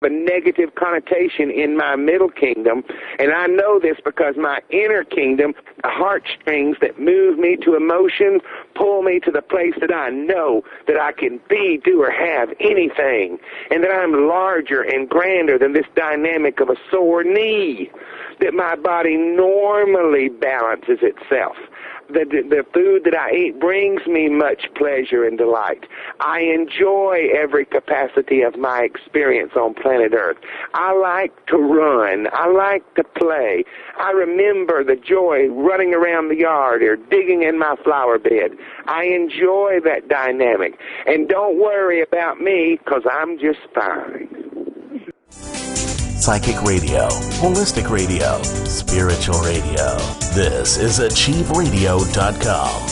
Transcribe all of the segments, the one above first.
a negative connotation in my middle kingdom, and I know this because my inner kingdom, the heartstrings that move me to emotion, pull me to the place that I know that I can be, do, or have anything, and that I'm larger and grander than this dynamic of a sore knee, that my body normally balances itself. The food that I eat brings me much pleasure and delight. I enjoy every capacity of my experience on planet Earth. I like to run. I like to play. I remember the joy running around the yard or digging in my flower bed. I enjoy that dynamic. And don't worry about me, because I'm just fine. Psychic radio, holistic radio, spiritual radio. This is achieveradio.com.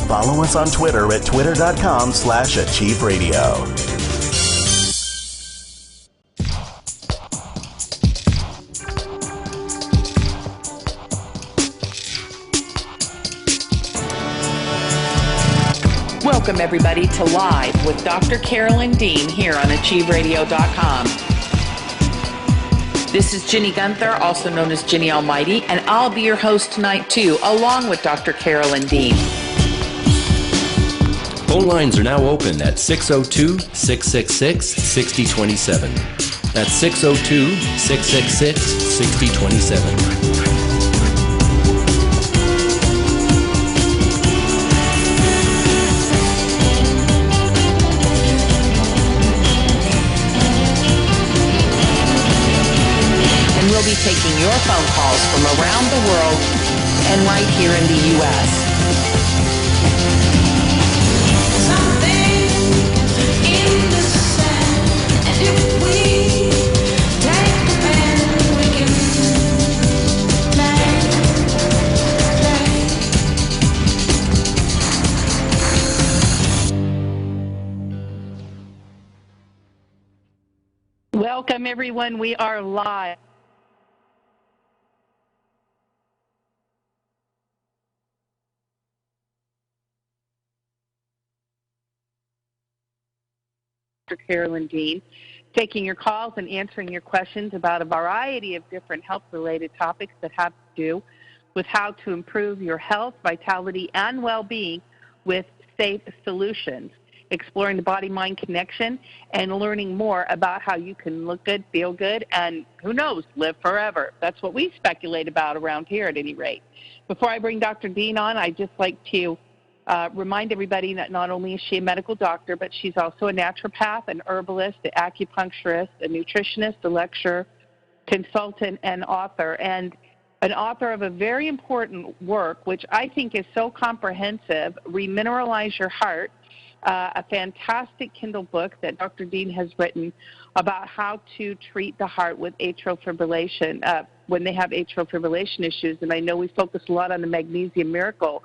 Follow us on Twitter at twitter.com/achieveradio. Welcome everybody to Live with Dr. Carolyn Dean here on achieveradio.com. This is Ginny Gunther, also known as Ginny Almighty, and I'll be your host tonight too, along with Dr. Carolyn Dean. Phone lines are now open at 602-666-6027. That's 602-666-6027. We'll be taking your phone calls from around the world and right here in the U.S. Welcome, everyone. We are live. Dr. Carolyn Dean, taking your calls and answering your questions about a variety of different health-related topics that have to do with how to improve your health, vitality, and well-being with safe solutions, exploring the body-mind connection, and learning more about how you can look good, feel good, and who knows, live forever. That's what we speculate about around here at any rate. Before I bring Dr. Dean on, I'd just like to remind everybody that not only is she a medical doctor, but she's also a naturopath, an herbalist, an acupuncturist, a nutritionist, a lecturer, consultant, and author, and an author of a very important work, which I think is so comprehensive, Remineralize Your Heart, a fantastic Kindle book that Dr. Dean has written about how to treat the heart with atrial fibrillation, when they have atrial fibrillation issues. And I know we focus a lot on the Magnesium Miracle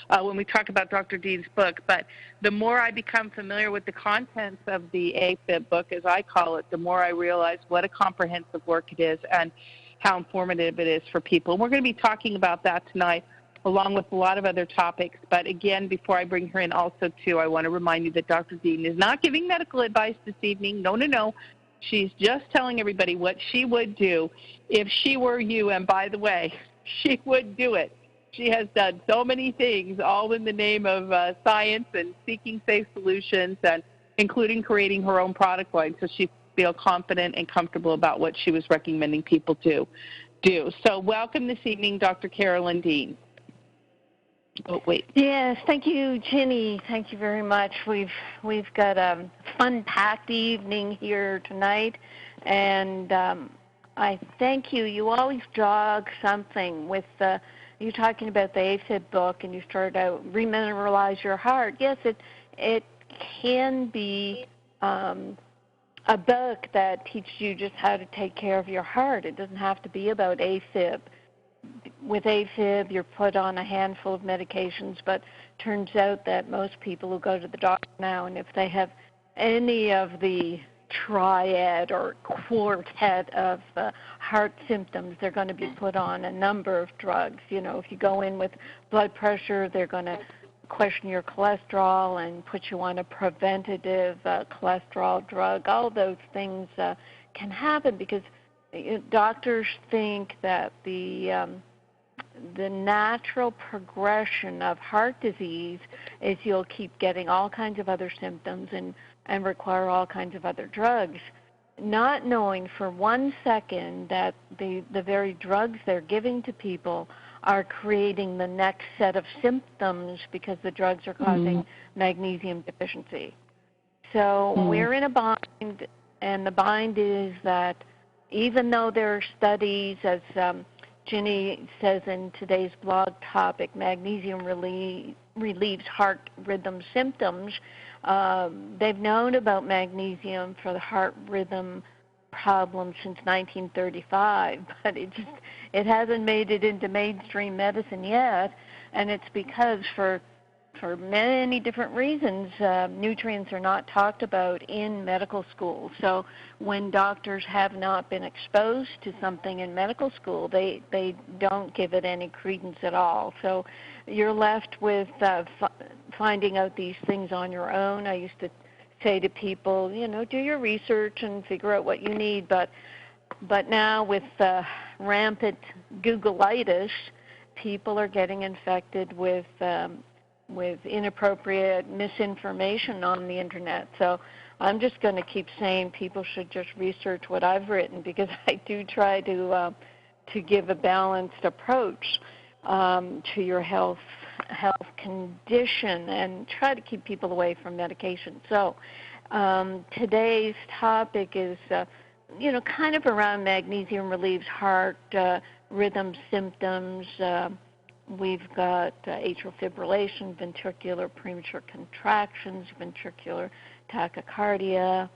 when we talk about Dr. Dean's book, but the more I become familiar with the contents of the AFib book, as I call it, the more I realize what a comprehensive work it is and how informative it is for people. And we're going to be talking about that tonight, along with a lot of other topics. But again, before I bring her in also, too, I want to remind you that Dr. Dean is not giving medical advice this evening. No, no, no. She's just telling everybody what she would do if she were you. And by the way, she would do it. She has done so many things, all in the name of science and seeking safe solutions, and including creating her own product line, so she feel confident and comfortable about what she was recommending people to do. So welcome this evening, Dr. Carolyn Dean. Oh, wait. Yes, thank you, Ginny. Thank you very much. We've got a fun-packed evening here tonight, and I thank you. You always jog something with you talking about the AFib book, and you started out Remineralize Your Heart. Yes, it can be a book that teaches you just how to take care of your heart. It doesn't have to be about AFib. With AFib, you're put on a handful of medications, but turns out that most people who go to the doctor now, and if they have any of the triad or quartet of heart symptoms, they're going to be put on a number of drugs. You know, if you go in with blood pressure, they're going to question your cholesterol and put you on a preventative cholesterol drug. All those things can happen because doctors think that the natural progression of heart disease is you'll keep getting all kinds of other symptoms and require all kinds of other drugs, not knowing for 1 second that the very drugs they're giving to people are creating the next set of symptoms because the drugs are causing magnesium deficiency. So we're in a bind, and the bind is that even though there are studies, as Ginny says in today's blog topic, magnesium relieves heart rhythm symptoms. They've known about magnesium for the heart rhythm problem since 1935, but it hasn't made it into mainstream medicine yet, and it's because for many different reasons, nutrients are not talked about in medical school. So when doctors have not been exposed to something in medical school, they don't give it any credence at all. So you're left with finding out these things on your own. I used to say to people, do your research and figure out what you need. But now with rampant Googleitis, people are getting infected with inappropriate misinformation on the internet. So I'm just going to keep saying people should just research what I've written, because I do try to give a balanced approach to your health condition and try to keep people away from medication. So today's topic is kind of around magnesium relieves heart rhythm symptoms. We've got atrial fibrillation, ventricular premature contractions, ventricular tachycardia,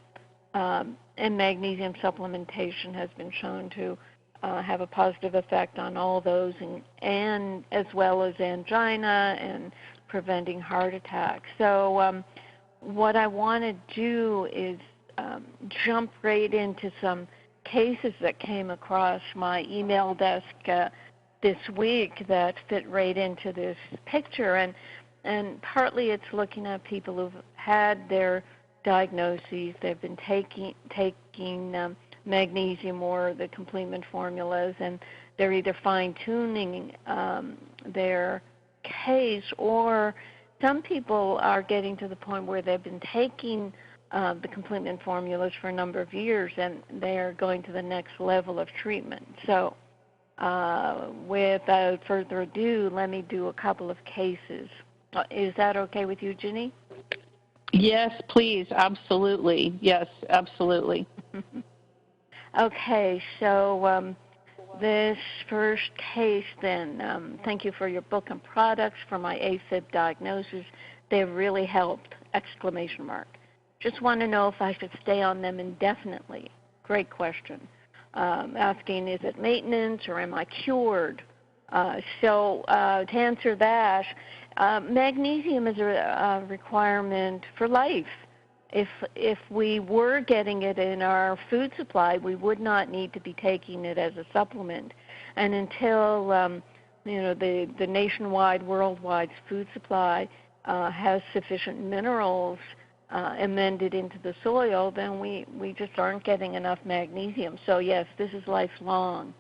and magnesium supplementation has been shown to have a positive effect on all those, and as well as angina and preventing heart attacks. So what I want to do is jump right into some cases that came across my email desk this week that fit right into this picture, and partly it's looking at people who've had their diagnoses. They've been taking magnesium or the complement formulas, and they're either fine-tuning their case, or some people are getting to the point where they've been taking the complement formulas for a number of years, and they are going to the next level of treatment. So without further ado, let me do a couple of cases. Is that okay with you, Ginny? Yes, please. Absolutely. Yes, absolutely. Okay, so this first case then, thank you for your book and products for my AFib diagnosis. They've really helped, ! Just want to know if I should stay on them indefinitely. Great question. Asking, is it maintenance or am I cured? So to answer that, magnesium is a requirement for life. If we were getting it in our food supply, we would not need to be taking it as a supplement. And until the nationwide, worldwide food supply has sufficient minerals amended into the soil, then we just aren't getting enough magnesium. So yes, this is lifelong.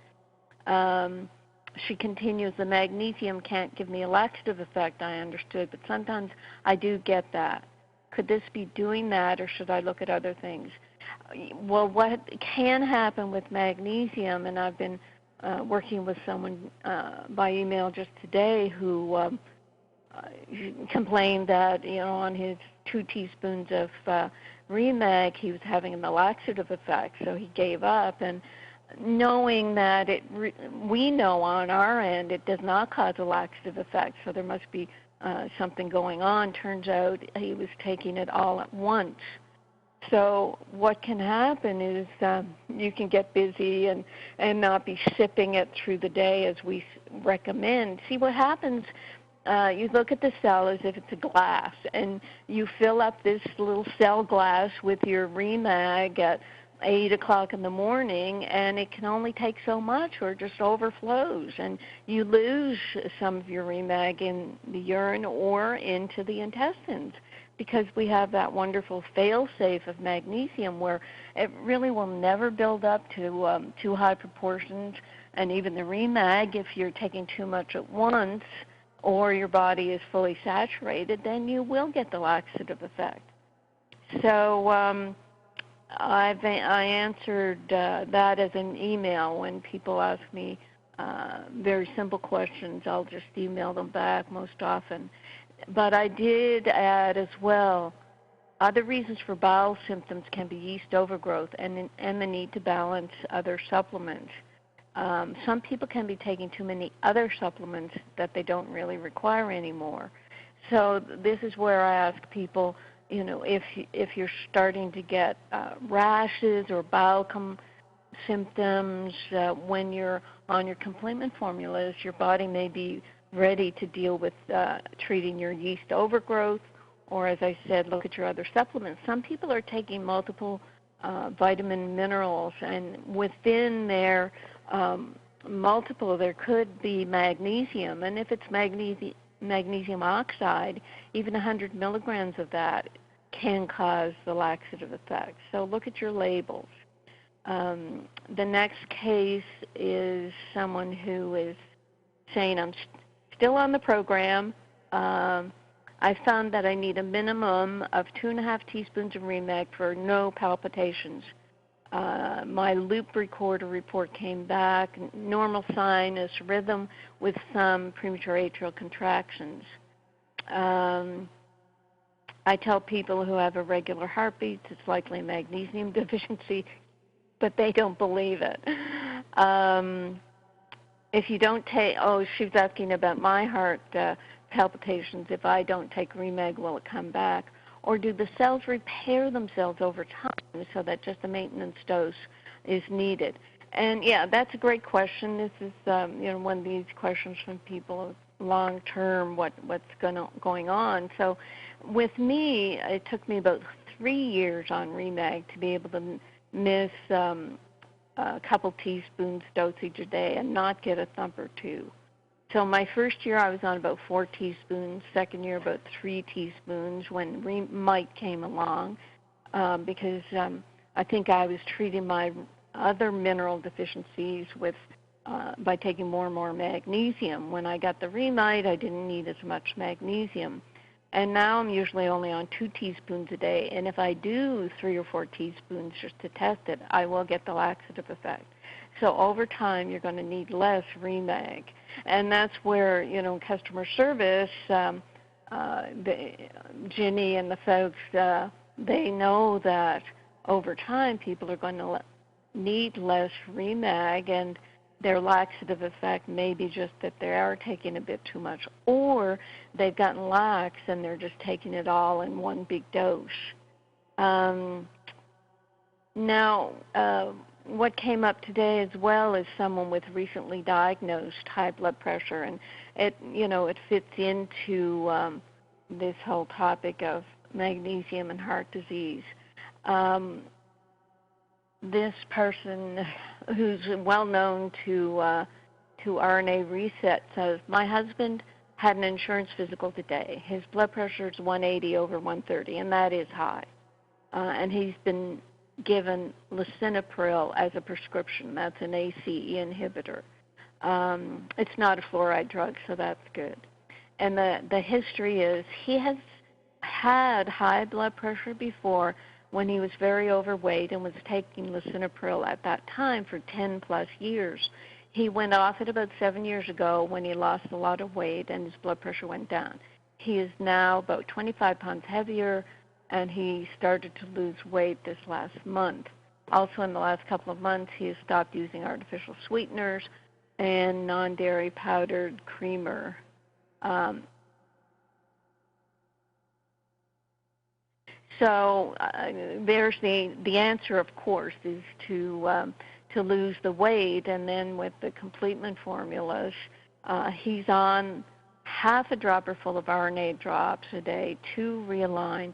She continues, the magnesium can't give me a laxative effect, I understood, but sometimes I do get that. Could this be doing that, or should I look at other things? Well, what can happen with magnesium, and I've been working with someone by email just today who complained that, on his 2 teaspoons of Remag, he was having a laxative effect, so he gave up. And knowing that we know on our end it does not cause a laxative effect, so there must be something going on. Turns out he was taking it all at once. So what can happen is you can get busy and not be sipping it through the day as we recommend. See, what happens, you look at the cell as if it's a glass, and you fill up this little cell glass with your Remag at 8 o'clock in the morning, and it can only take so much or it just overflows, and you lose some of your Remag in the urine or into the intestines, because we have that wonderful fail-safe of magnesium where it really will never build up to too high proportions. And even the Remag, if you're taking too much at once or your body is fully saturated, then you will get the laxative effect. So I answered that as an email. When people ask me very simple questions, I'll just email them back most often. But I did add as well, other reasons for bowel symptoms can be yeast overgrowth and the need to balance other supplements. Some people can be taking too many other supplements that they don't really require anymore. So this is where I ask people, if you're starting to get rashes or bowel symptoms when you're on your complement formulas, your body may be ready to deal with treating your yeast overgrowth, or as I said, look at your other supplements. Some people are taking multiple vitamin minerals, and within their multiple there could be magnesium, and if it's magnesium oxide, even 100 milligrams of that can cause the laxative effect. So look at your labels. The next case is someone who is saying, I'm still on the program. I found that I need a minimum of 2.5 teaspoons of Remag for no palpitations. My loop recorder report came back, normal sinus rhythm with some premature atrial contractions. I tell people who have irregular heartbeats it's likely magnesium deficiency, but they don't believe it. If you don't take, she was asking about my heart palpitations. If I don't take Remag, will it come back? Or do the cells repair themselves over time so that just a maintenance dose is needed? And yeah, that's a great question. This is one of these questions from people long term, what's going on. So with me, it took me about 3 years on Remag to be able to miss a couple teaspoons dosage a day and not get a thump or two. So my first year I was on about 4 teaspoons, second year about 3 teaspoons when Remite came along because I think I was treating my other mineral deficiencies with by taking more and more magnesium. When I got the Remite, I didn't need as much magnesium. And now I'm usually only on 2 teaspoons a day. And if I do 3 or 4 teaspoons just to test it, I will get the laxative effect. So over time, you're going to need less Remag. And that's where, customer service, Ginny and the folks, they know that over time people are going to need less Remag, and their laxative effect may be just that they are taking a bit too much, or they've gotten lax and they're just taking it all in one big dose. What came up today as well is someone with recently diagnosed high blood pressure, and it fits into this whole topic of magnesium and heart disease. This person, who's well known to RNA Reset, says, my husband had an insurance physical today. His blood pressure is 180 over 130, and that is high. And he's been given lisinopril as a prescription. That's an ACE inhibitor. It's not a fluoride drug, so that's good. And the history is he has had high blood pressure before when he was very overweight and was taking lisinopril at that time for 10-plus years. He went off it about 7 years ago when he lost a lot of weight and his blood pressure went down. He is now about 25 pounds heavier, and he started to lose weight this last month. Also in the last couple of months, he has stopped using artificial sweeteners and non-dairy powdered creamer. So there's the answer, of course, is to lose the weight, and then with the complement formulas, he's on half a dropper full of RNA drops a day, 2 Realign,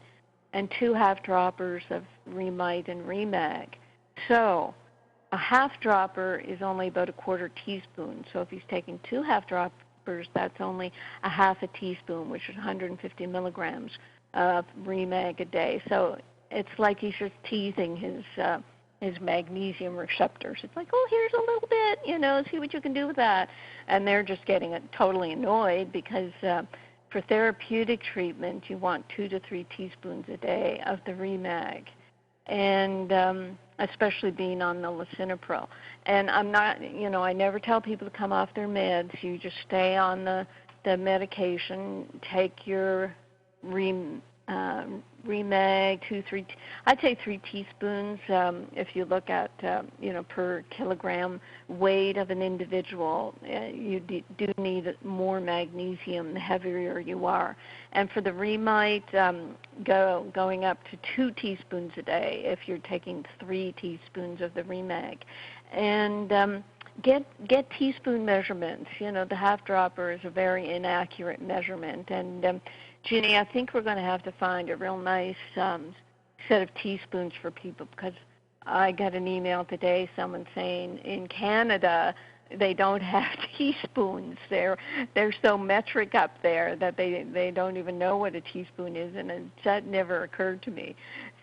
and 2 half droppers of Remite and Remag. So a half dropper is only about a quarter teaspoon. So if he's taking 2 half droppers, that's only a half a teaspoon, which is 150 milligrams of Remag a day. So it's like he's just teasing his magnesium receptors. It's like, oh, here's a little bit, see what you can do with that. And they're just getting totally annoyed because for therapeutic treatment, you want 2 to 3 teaspoons a day of the Remag, and especially being on the lisinopril. And I'm not, I never tell people to come off their meds. You just stay on the medication, take your Remag, 2-3, I'd say 3 teaspoons. If you look at per kilogram weight of an individual, you do need more magnesium the heavier you are. And for the Remite, going up to 2 teaspoons a day if you're taking 3 teaspoons of the Remag. And get teaspoon measurements. The half dropper is a very inaccurate measurement. And Ginny, I think we're going to have to find a real nice set of teaspoons for people, because I got an email today, someone saying in Canada they don't have teaspoons. They're so metric up there that they don't even know what a teaspoon is, and that never occurred to me.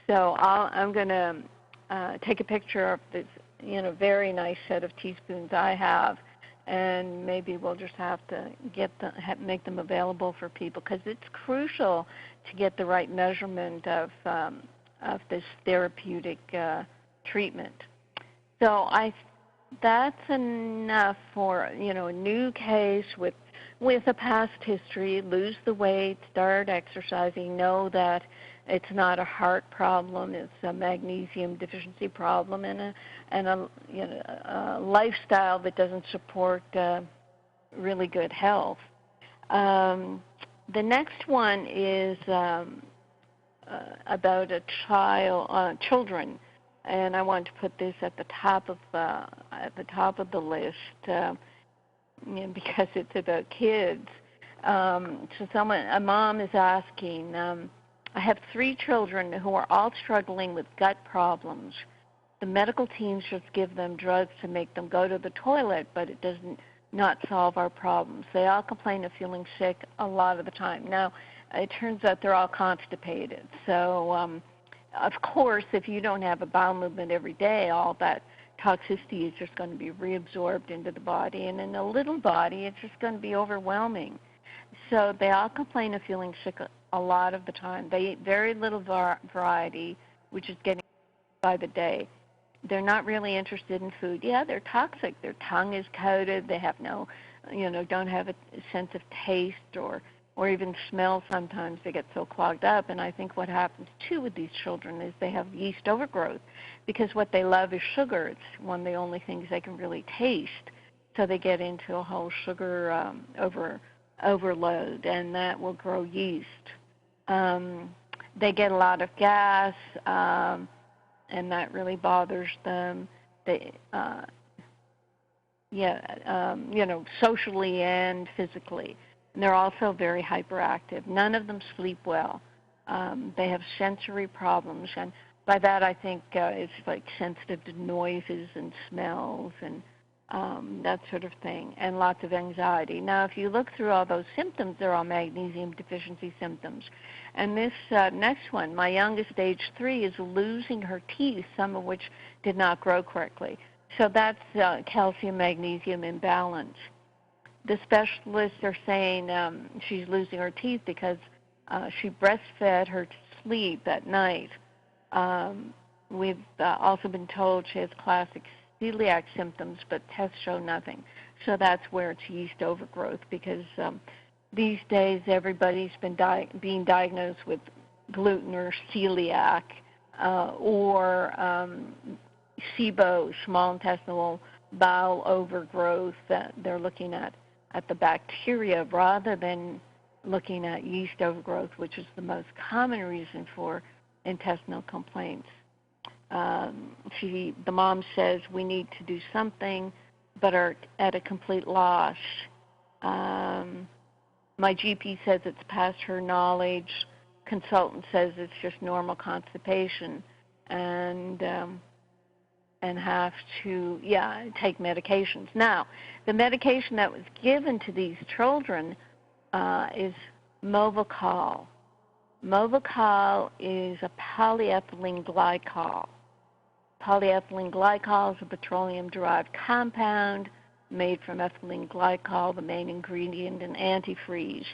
So I'm going to take a picture of this very nice set of teaspoons I have, and maybe we'll just have to make them available for people, because it's crucial to get the right measurement of this therapeutic treatment. So that's enough for a new case with a past history. Lose the weight, start exercising. Know that it's not a heart problem; it's a magnesium deficiency problem, and a lifestyle that doesn't support really good health. The next one is about children, and I want to put this at the top of the list because it's about kids. So a mom is asking. I have 3 children who are all struggling with gut problems. The medical teams just give them drugs to make them go to the toilet, but it does not solve our problems. They all complain of feeling sick a lot of the time. Now, it turns out they're all constipated. So, of course, if you don't have a bowel movement every day, all that toxicity is just going to be reabsorbed into the body. And in a little body, it's just going to be overwhelming. So they all complain of feeling sick a lot of the time. They eat very little variety, which is getting by the day. They're not really interested in food. Yeah, they're toxic. Their tongue is coated. They have don't have a sense of taste or even smell sometimes. They get so clogged up. And I think what happens, too, with these children is they have yeast overgrowth, because what they love is sugar. It's one of the only things they can really taste. So they get into a whole sugar overload, and that will grow yeast. They get a lot of gas, and that really bothers them. Socially and physically. And they're also very hyperactive. None of them sleep well. They have sensory problems, and by that I think it's like sensitive to noises and smells and that sort of thing, and lots of anxiety. Now, if you look through all those symptoms, they're all magnesium deficiency symptoms. And this next one, my youngest, age 3, is losing her teeth, some of which did not grow correctly. So that's calcium-magnesium imbalance. The specialists are saying she's losing her teeth because she breastfed her to sleep at night. We've also been told she has classic celiac symptoms, but tests show nothing. So that's where it's yeast overgrowth, because these days everybody's been being diagnosed with gluten or celiac or SIBO, small intestinal bowel overgrowth. They're looking at the bacteria rather than looking at yeast overgrowth, which is the most common reason for intestinal complaints. The mom says we need to do something, but are at a complete loss. My GP says it's past her knowledge. Consultant says it's just normal constipation. And and have to, take medications. Now, the medication that was given to these children is Movicol. Movicol is a polyethylene glycol. Polyethylene glycol is a petroleum-derived compound made from ethylene glycol, the main ingredient in antifreeze.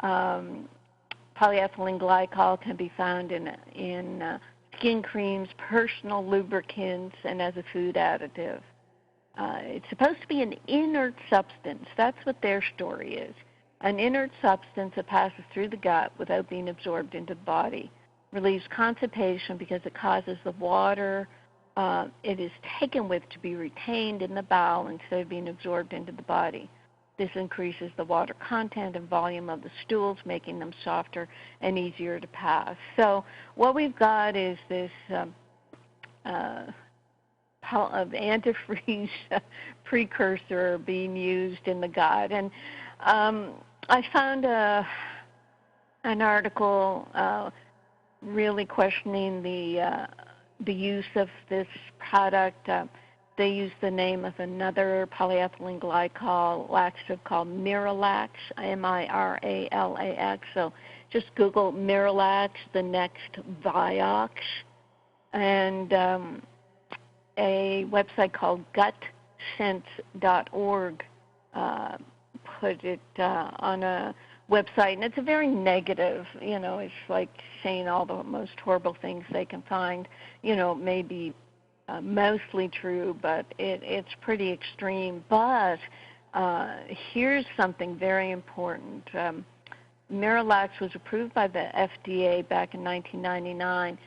Polyethylene glycol can be found in skin creams, personal lubricants, and as a food additive. It's supposed to be an inert substance. That's what their story is. An inert substance that passes through the gut without being absorbed into the body. Relieves constipation because it causes the water it is taken with to be retained in the bowel instead of being absorbed into the body. This increases the water content and volume of the stools, making them softer and easier to pass. So what we've got is this antifreeze precursor being used in the gut. And I found an article really questioning the use of this product. They use the name of another polyethylene glycol laxative called Miralax, Miralax. So just Google Miralax, the next Vioxx, and a website called gutsense.org put it on a website, and it's a very negative, it's like saying all the most horrible things they can find, maybe mostly true, but it's pretty extreme. But here's something very important. Miralax was approved by the FDA back in 1999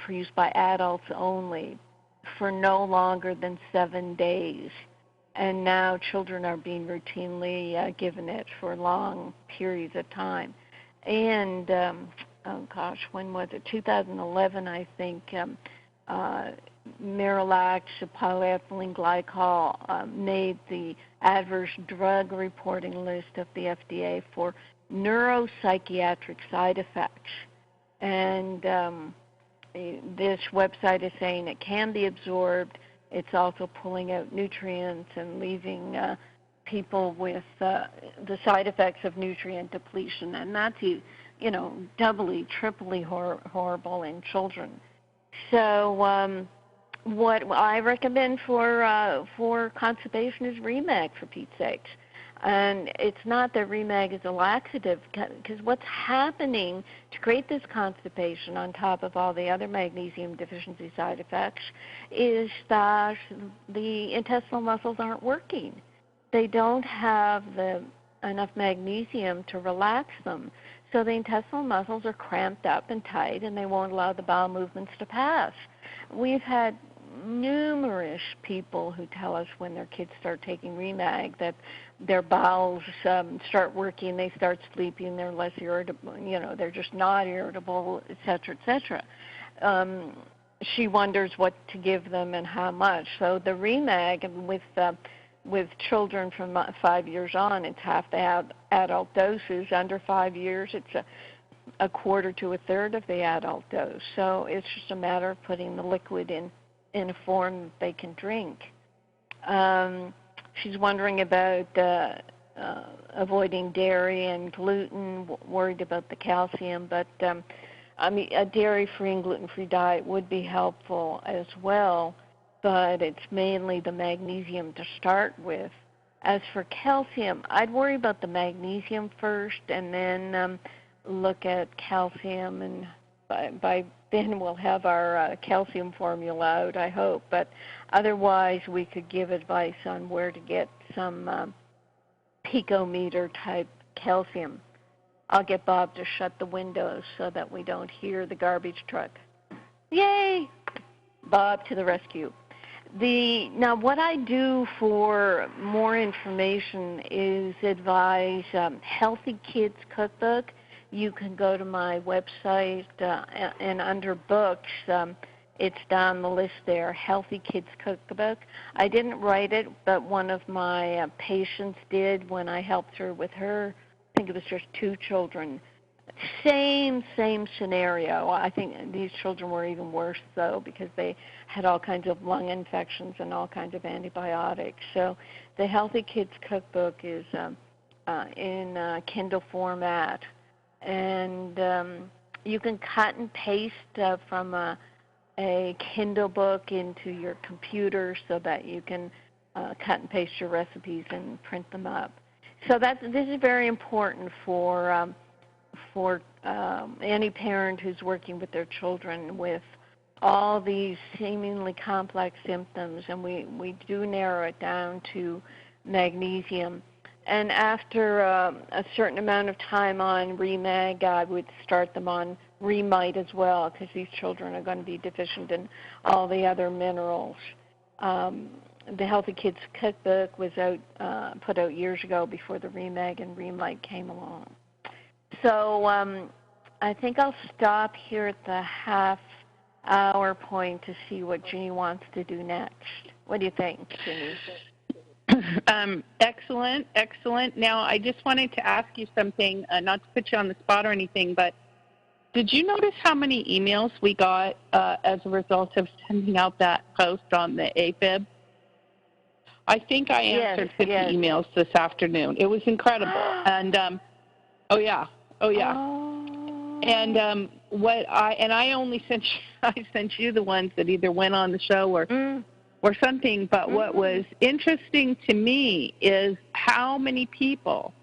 for use by adults only for no longer than 7 days. And now children are being routinely given it for long periods of time. And, when was it? 2011, I think, Miralax, polyethylene glycol, made the adverse drug reporting list of the FDA for neuropsychiatric side effects. And this website is saying it can be absorbed. It's also pulling out nutrients and leaving people with the side effects of nutrient depletion, and that's doubly, triply horrible in children. So what I recommend for constipation is Remag, for Pete's sakes. And it's not that Remag is a laxative, because what's happening to create this constipation on top of all the other magnesium deficiency side effects is that the intestinal muscles aren't working. They don't have enough magnesium to relax them. So the intestinal muscles are cramped up and tight, and they won't allow the bowel movements to pass. We've had numerous people who tell us when their kids start taking Remag that their bowels start working, they start sleeping, they're less irritable, they're just not irritable, et cetera, et cetera. She wonders what to give them and how much. So the Remag with children from 5 years on, it's half the adult doses. Under 5 years, it's a quarter to a third of the adult dose. So it's just a matter of putting the liquid in a form that they can drink. She's wondering about avoiding dairy and gluten, worried about the calcium, but a dairy-free and gluten-free diet would be helpful as well, but it's mainly the magnesium to start with. As for calcium, I'd worry about the magnesium first and then look at calcium, and by then we'll have our calcium formula out, I hope. But otherwise, we could give advice on where to get some picometer-type calcium. I'll get Bob to shut the windows so that we don't hear the garbage truck. Yay! Bob to the rescue. Now, what I do for more information is advise Healthy Kids Cookbook. You can go to my website, and under books, it's down the list there, Healthy Kids Cookbook. I didn't write it, but one of my patients did when I helped her with her, I think it was just 2 children, same scenario. I think these children were even worse, though, because they had all kinds of lung infections and all kinds of antibiotics. So the Healthy Kids Cookbook is in Kindle format, and you can cut and paste from a Kindle book into your computer so that you can cut and paste your recipes and print them up. So this is very important for any parent who's working with their children with all these seemingly complex symptoms, and we do narrow it down to magnesium. And after a certain amount of time on Remag, I would start them on Remite as well, because these children are going to be deficient in all the other minerals. The Healthy Kids Cookbook was put out years ago before the Remag and Remite came along. So I think I'll stop here at the half-hour point to see what Ginny wants to do next. What do you think, Ginny? Excellent. Now, I just wanted to ask you something, not to put you on the spot or anything, but did you notice how many emails we got as a result of sending out that post on the AFib? I think I answered 50 emails this afternoon. It was incredible. And, oh, yeah. And I only sent you the ones that either went on the show or something. But what was interesting to me is how many people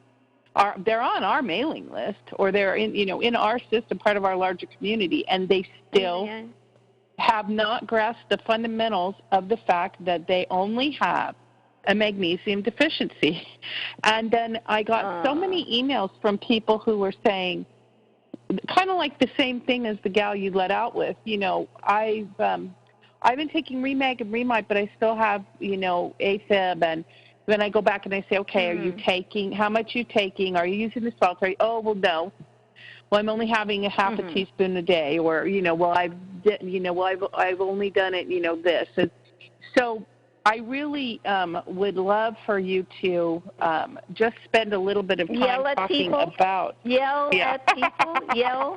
they're on our mailing list, or they're in our system, part of our larger community, and they still have not grasped the fundamentals of the fact that they only have a magnesium deficiency. And then I got so many emails from people who were saying, kind of like the same thing as the gal you let out with, I've been taking Remag and Remite, but I still have, AFib. And then I go back and I say, okay, are you taking, how much are you taking? Are you using the salt? Oh, well, no. Well, I'm only having a half a teaspoon a day, or, I've only done it, this. And so I really would love for you to just spend a little bit of time talking about. Yell at people. Yell.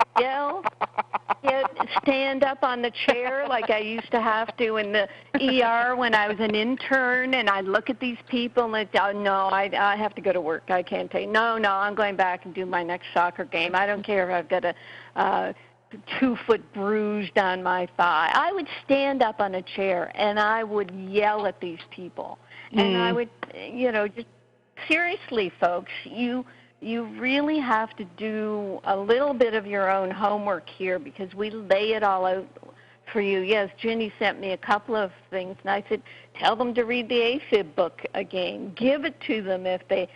Stand up on the chair like I used to have to in the ER when I was an intern, and I'd look at these people and no, I have to go to work. I can't take. No, I'm going back and do my next soccer game. I don't care if I've got a 2-foot bruised on my thigh. I would stand up on a chair and I would yell at these people. And I would, just seriously, folks, you really have to do a little bit of your own homework here, because we lay it all out for you. Yes, Ginny sent me a couple of things, and I said, tell them to read the AFib book again. Give it to them if they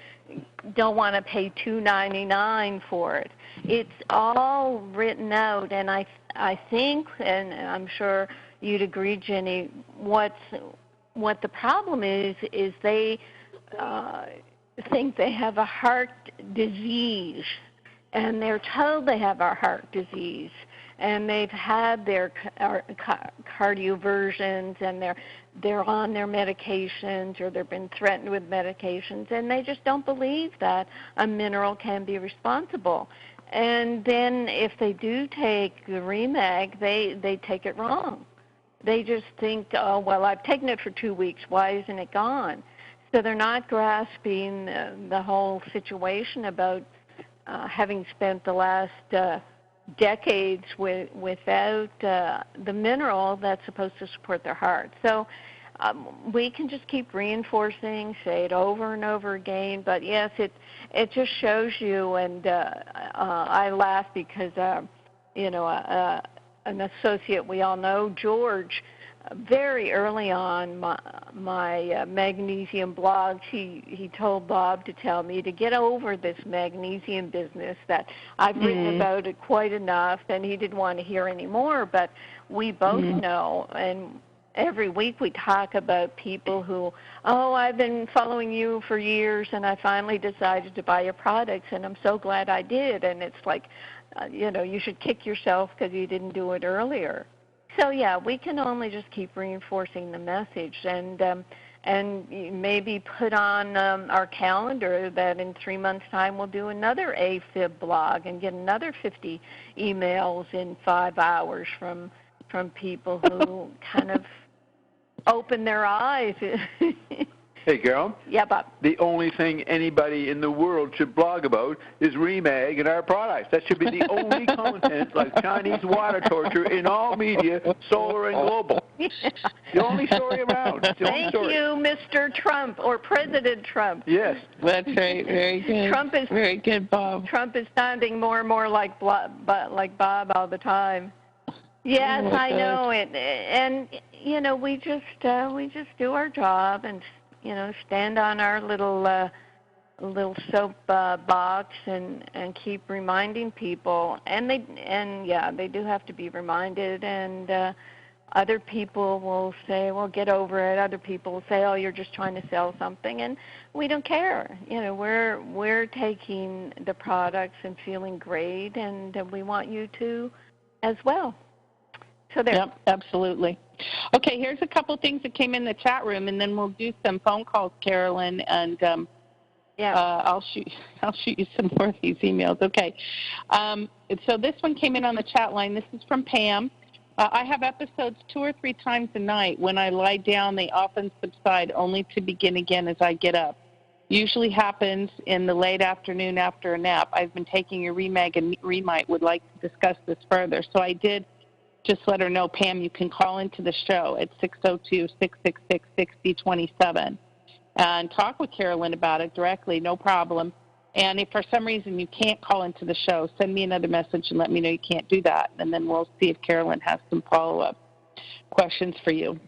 don't want to pay $2.99 for it. It's all written out, and I think, and I'm sure you'd agree, Ginny, what the problem is they think they have a heart disease, and they're told they have a heart disease, and they've had their cardioversions, and they're on their medications, or they've been threatened with medications, and they just don't believe that a mineral can be responsible. And then if they do take the Remag, they take it wrong. They just think, oh, well, I've taken it for 2 weeks. Why isn't it gone? So they're not grasping the whole situation about having spent the last decades without the mineral that's supposed to support their heart. So we can just keep reinforcing, say it over and over again. But yes, it just shows you. And I laugh because an associate we all know, George, very early on my magnesium blog, he told Bob to tell me to get over this magnesium business, that I've written about it quite enough, and he didn't want to hear any more. But we both know, and every week we talk about people who, I've been following you for years, and I finally decided to buy your products, and I'm so glad I did. And it's like, you should kick yourself because you didn't do it earlier. So, yeah, we can only just keep reinforcing the message. And and maybe put on our calendar that in 3 months' time we'll do another AFib blog and get another 50 emails in 5 hours from people who kind of open their eyes. Hey, Carol. Yeah, Bob. The only thing anybody in the world should blog about is Remag and our products. That should be the only content, like Chinese water torture, in all media, solar and global. Yeah. The only story around. Thank you, Mr. Trump, or President Trump. Yes. That's right. Very good. Trump is very good, Bob. Trump is sounding more and more like Bob all the time. Yes, I know it, and we just do our job and stand on our little soap box and keep reminding people, and they do have to be reminded, and other people will say, well, get over it. Other people will say, oh, you're just trying to sell something, and we don't care. We're taking the products and feeling great, and we want you to as well. So there. Yep, absolutely. Okay, here's a couple things that came in the chat room, and then we'll do some phone calls, Carolyn, and I'll shoot you some more of these emails. Okay, so this one came in on the chat line. This is from Pam. I have episodes 2 or 3 times a night. When I lie down, they often subside, only to begin again as I get up. Usually happens in the late afternoon after a nap. I've been taking your Remag and Remite. Would like to discuss this further. So I did. Just let her know, Pam, you can call into the show at 602-666-6027 and talk with Carolyn about it directly, no problem. And if for some reason you can't call into the show, send me another message and let me know you can't do that. And then we'll see if Carolyn has some follow-up questions for you.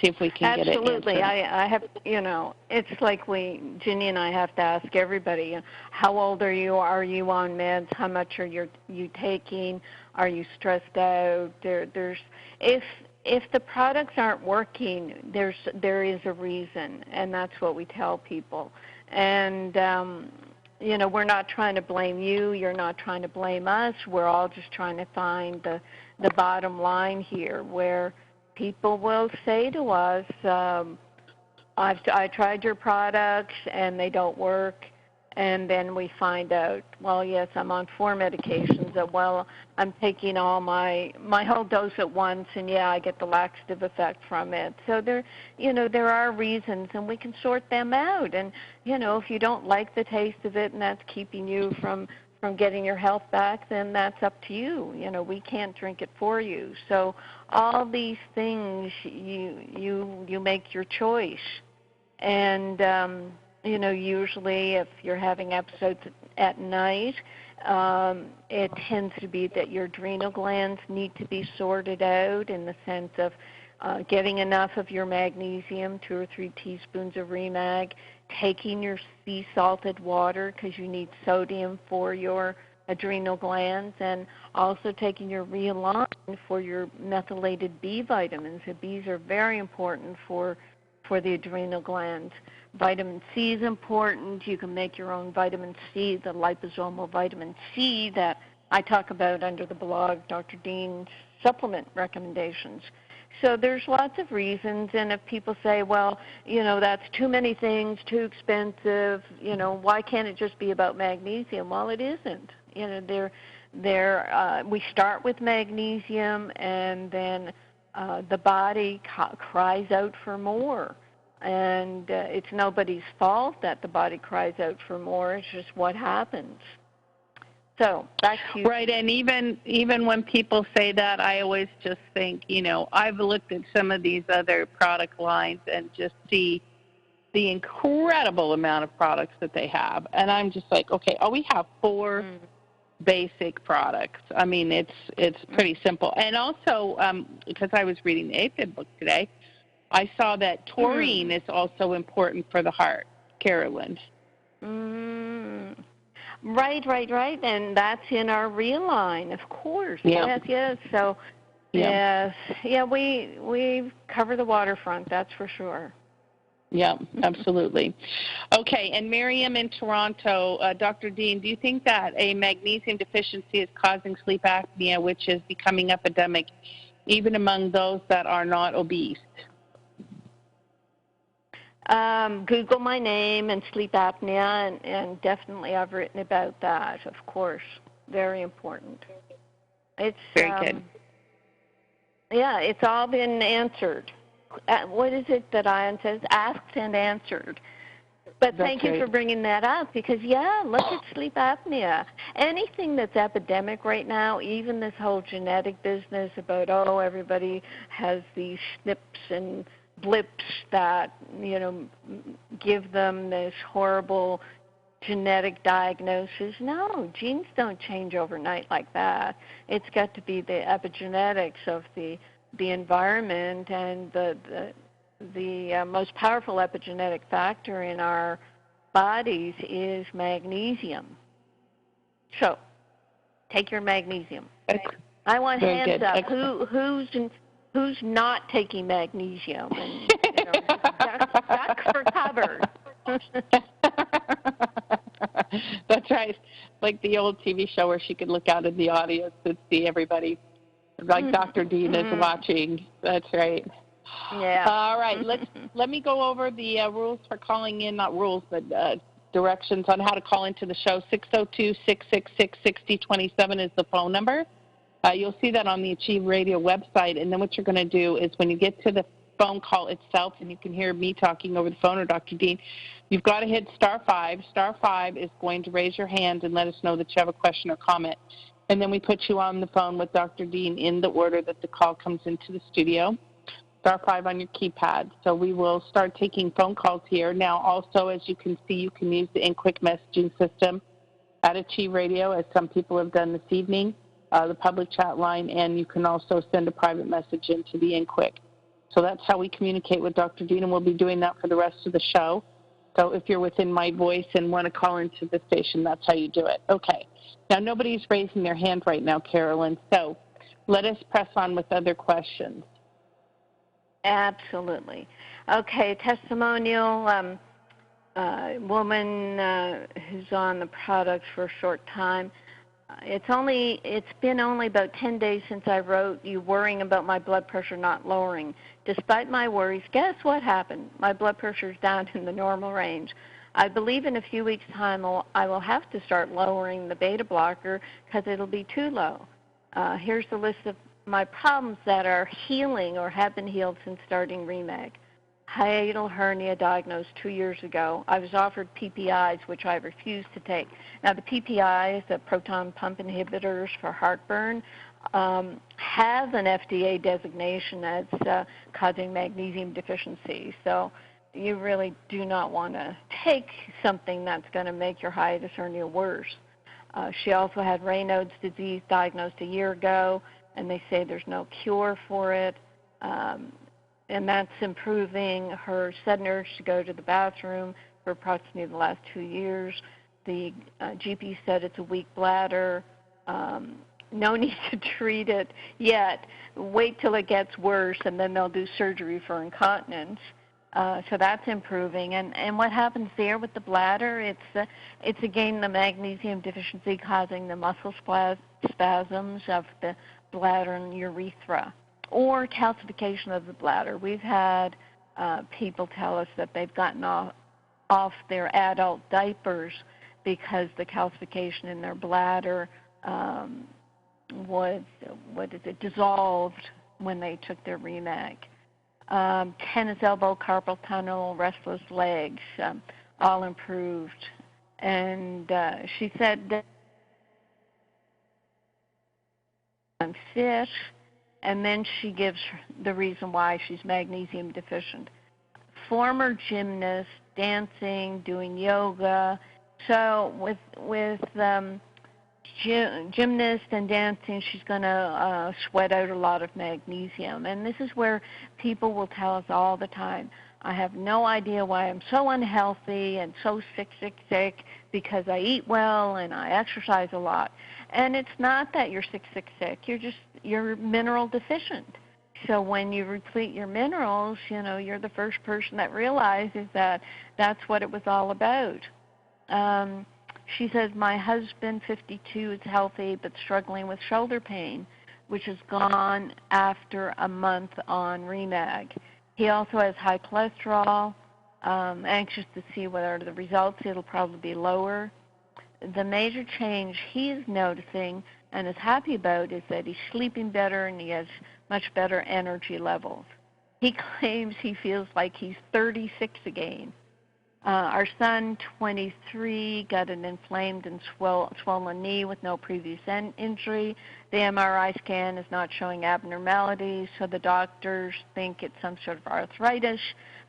See if we can get it answered. Absolutely. I have, it's like Ginny and I have to ask everybody, how old are you? Are you on meds? How much are you taking? Are you stressed out? There's if the products aren't working, there is a reason, and that's what we tell people. And we're not trying to blame you. You're not trying to blame us. We're all just trying to find the bottom line here, where people will say to us, I tried your products and they don't work. And then we find out, well, yes, I'm on 4 medications. Well, I'm taking all my whole dose at once, and yeah, I get the laxative effect from it. So there are reasons, and we can sort them out. And if you don't like the taste of it, and that's keeping you from getting your health back, then that's up to you. We can't drink it for you. So all these things, you make your choice, and usually if you're having episodes at night, it tends to be that your adrenal glands need to be sorted out in the sense of getting enough of your magnesium, 2 or 3 teaspoons of Remag, taking your sea salted water because you need sodium for your adrenal glands, and also taking your Realign for your methylated B vitamins. The Bs are very important for the adrenal glands. Vitamin C is important. You can make your own vitamin C, the liposomal vitamin C that I talk about under the blog, Dr. Dean's supplement recommendations. So there's lots of reasons, and if people say, well, that's too many things, too expensive, why can't it just be about magnesium? Well, it isn't. We start with magnesium, and then the body cries out for more. And it's nobody's fault that the body cries out for more. It's just what happens. So back to you. Right, and even when people say that, I always just think, I've looked at some of these other product lines and just see the incredible amount of products that they have. And I'm just like, okay, we have 4 basic products. I mean, it's pretty simple. And also, because I was reading the AFib book today, I saw that taurine is also important for the heart, Carolyn. Right. And that's in our Realign, of course. Yeah. Yes. So, yes. Yeah, we cover the waterfront, that's for sure. Yeah, absolutely. Okay, and Miriam in Toronto, Dr. Dean, do you think that a magnesium deficiency is causing sleep apnea, which is becoming epidemic, even among those that are not obese? Google my name and sleep apnea, and definitely I've written about that, of course. Very important. It's very good. Yeah, it's all been answered. What is it that Ian says? Asked and answered. But thank you for bringing that up because, look at sleep apnea. Anything that's epidemic right now, even this whole genetic business about, everybody has these snips and blips that, give them this horrible genetic diagnosis. No, genes don't change overnight like that. It's got to be the epigenetics of the environment, and the most powerful epigenetic factor in our bodies is magnesium. So, take your magnesium. I want hands up. Who's not taking magnesium? And ducks for cover. That's right. Like the old TV show where she could look out in the audience and see everybody. Like Dr. Dean is watching. That's right. Yeah. All right. Let me go over the rules for calling in. Not rules, but directions on how to call into the show. 602-666-6027 is the phone number. You'll see that on the Achieve Radio website. And then what you're going to do is when you get to the phone call itself, and you can hear me talking over the phone or Dr. Dean, you've got to hit star 5. Star 5 is going to raise your hand and let us know that you have a question or comment. And then we put you on the phone with Dr. Dean in the order that the call comes into the studio. Star 5 on your keypad. So we will start taking phone calls here. Now, also, as you can see, you can use the InQuick messaging system at Achieve Radio, as some people have done this evening, the public chat line, and you can also send a private message into the InQuick. So that's how we communicate with Dr. Dean, and we'll be doing that for the rest of the show. So if you're within my voice and want to call into the station, that's how you do it. Okay. Now, nobody's raising their hand right now, Carolyn, so let us press on with other questions. Absolutely. Okay, testimonial, woman who's on the product for a short time. It's been only about 10 days since I wrote you worrying about my blood pressure not lowering. Despite my worries, guess what happened? My blood pressure is down in the normal range. I believe in a few weeks' time I will have to start lowering the beta blocker because it'll be too low. Here's the list of my problems that are healing or have been healed since starting REMAG. Hiatal hernia diagnosed 2 years ago. I was offered PPIs, which I refused to take. Now, the PPIs, the proton pump inhibitors for heartburn, have an FDA designation as causing magnesium deficiency. So you really do not want to take something that's going to make your hiatus hernia worse. She also had Raynaud's disease diagnosed a year ago, and they say there's no cure for it. And that's improving. Her sudden urge to go to the bathroom for approximately the last 2 years. The GP said it's a weak bladder. No need to treat it yet. Wait till it gets worse, and then they'll do surgery for incontinence. So that's improving. And what happens there with the bladder? It's again the magnesium deficiency causing the muscle spasms of the bladder and urethra, or calcification of the bladder. We've had people tell us that they've gotten off their adult diapers because the calcification in their bladder was, dissolved when they took their REMAG. Tennis elbow, carpal tunnel, restless legs, all improved. And she said that fish, and then she gives the reason why she's magnesium deficient. Former gymnast, dancing, doing yoga. So with gymnast and dancing, she's going to sweat out a lot of magnesium. And this is where people will tell us all the time, I have no idea why I'm so unhealthy and so sick, because I eat well and I exercise a lot. And it's not that you're sick. You're mineral deficient. So when you replete your minerals, you're the first person that realizes that that's what it was all about. She says, my husband, 52, is healthy but struggling with shoulder pain, which is gone after a month on REMAG. He also has high cholesterol, Anxious to see what are the results. It'll probably be lower. The major change he's noticing and is happy about is that he's sleeping better and he has much better energy levels. He claims he feels like he's 36 again. Our son, 23, got an inflamed and swollen knee with no previous injury. The MRI scan is not showing abnormalities, so the doctors think it's some sort of arthritis,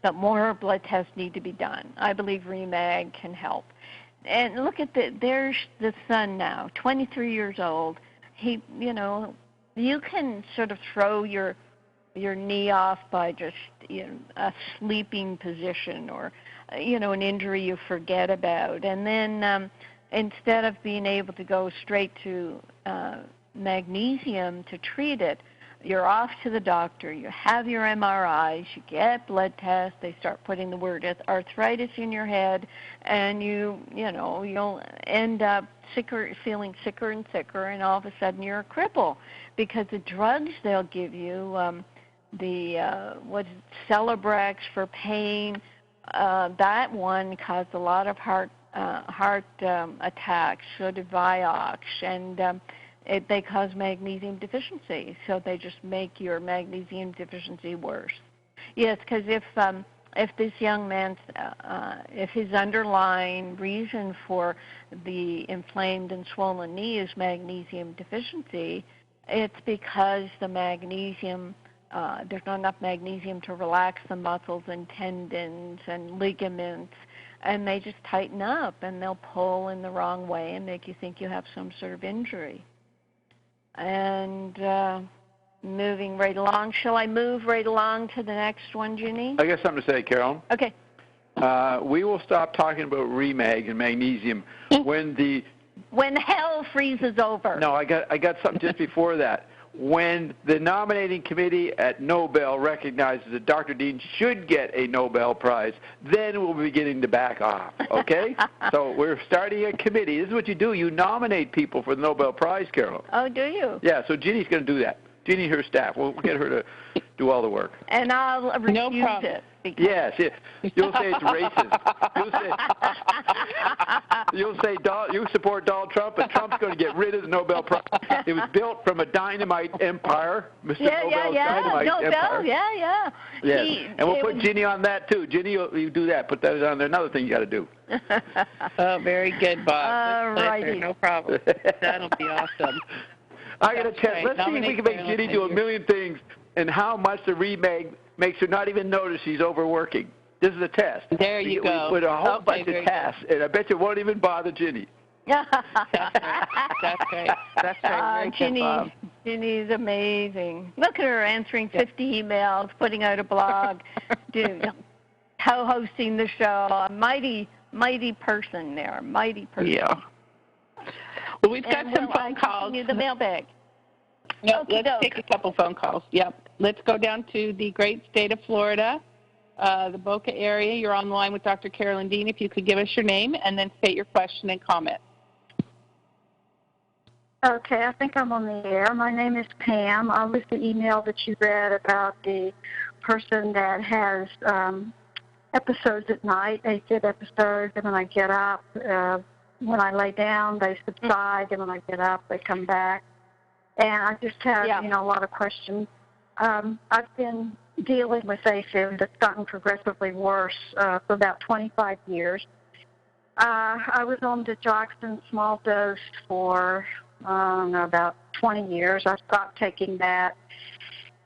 but more blood tests need to be done. I believe REMAG can help. And look at there's the son now, 23 years old. He, you can sort of throw your knee off by just a sleeping position or an injury you forget about, and then instead of being able to go straight to magnesium to treat it, you're off to the doctor, you have your MRIs, you get blood tests, they start putting the word arthritis in your head, and you'll end up feeling sicker and sicker, and all of a sudden you're a cripple because the drugs they'll give you, Celebrex for pain, that one caused a lot of heart attacks, so did Vioxx, and they cause magnesium deficiency, so they just make your magnesium deficiency worse. Yes, because if this young man's, if his underlying reason for the inflamed and swollen knee is magnesium deficiency, it's because the magnesium, there's not enough magnesium to relax the muscles and tendons and ligaments, and they just tighten up and they'll pull in the wrong way and make you think you have some sort of injury. And moving right along, shall I move right along to the next one, Ginny? I got something to say, Carolyn. Okay. We will stop talking about REMAG and magnesium when hell freezes over. No, I got something just before that. When the nominating committee at Nobel recognizes that Dr. Dean should get a Nobel Prize, then we'll be beginning to back off, okay? So we're starting a committee. This is what you do. You nominate people for the Nobel Prize, Carol. Oh, do you? Yeah, so Ginny's going to do that. Ginny and her staff. We'll get her to do all the work. And I'll refuse it. Yes, you'll say it's racist. You'll say you support Donald Trump, and Trump's going to get rid of the Nobel Prize. It was built from a dynamite empire, Mr. Nobel's dynamite empire. Yeah. Yes, and we'll put Ginny on that too. Ginny, you do that. Put that on there. Another thing you got to do. Oh, very good, Bob. All righty. No problem. That'll be awesome. I got to test. Let's see if we can make Ginny do a million things, and how much the REMAG makes her not even notice she's overworking. This is a test. There you go. We put a whole bunch of tasks, and I bet you won't even bother Ginny. That's right. That's right. Ginny's amazing. Look at her answering 50 emails, putting out a blog, co-hosting the show. A mighty person there. Mighty person. Yeah. Well, we've got some phone calls. The mailbag. No, let's take a couple phone calls. Yep. Let's go down to the great state of Florida, the Boca area. You're on the line with Dr. Carolyn Dean. If you could give us your name and then state your question and comment. Okay, I think I'm on the air. My name is Pam. I was the email that you read about the person that has episodes at night, AFib episodes, and when I get up, when I lay down, they subside, and when I get up, they come back. And I just have, a lot of questions. I've been dealing with AFib that's gotten progressively worse for about 25 years. I was on digoxin small dose for, about 20 years. I stopped taking that.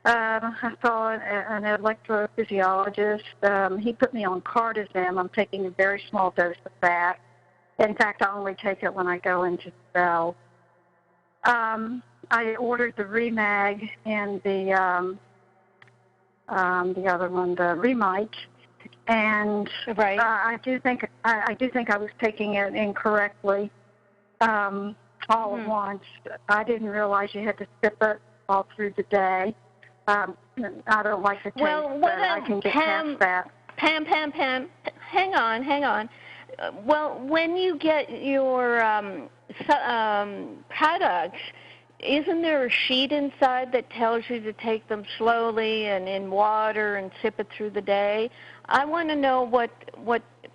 I saw an electrophysiologist. He put me on cardizem. I'm taking a very small dose of that. In fact, I only take it when I go into the cell. I ordered the REMAG and the other one, the Remite, and I do think I was taking it incorrectly all at once. I didn't realize you had to sip it all through the day. I don't like the taste, but I can get past that. Pam, hang on. Well, when you get your products, isn't there a sheet inside that tells you to take them slowly and in water and sip it through the day? I want to know what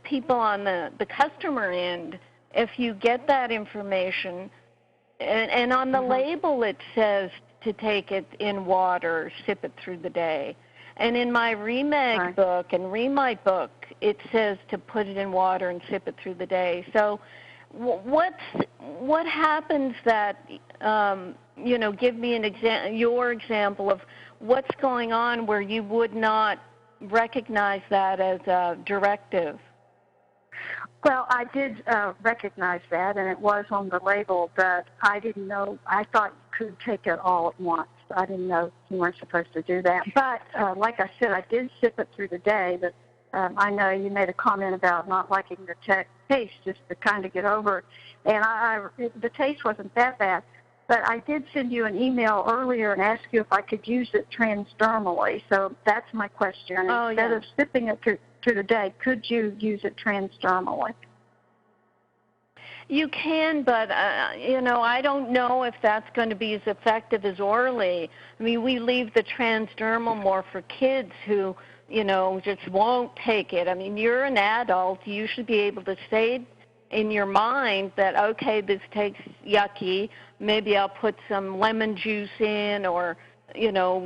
people on the customer end, if you get that information, and on the label it says to take it in water, sip it through the day. And in my Remag book and Remite book, it says to put it in water and sip it through the day. So what happens that, give me your example of what's going on where you would not recognize that as a directive? Well, I did recognize that, and it was on the label, but I didn't know. I thought you could take it all at once. I didn't know you weren't supposed to do that. But like I said, I did sip it through the day, but I know you made a comment about not liking the taste, just to kind of get over it. And the taste wasn't that bad. But I did send you an email earlier and ask you if I could use it transdermally. So that's my question. Instead of sipping it through the day, could you use it transdermally? You can, but, I don't know if that's going to be as effective as orally. I mean, we leave the transdermal more for kids who, just won't take it. I mean, you're an adult. You should be able to say in your mind that, okay, this tastes yucky. Maybe I'll put some lemon juice in or,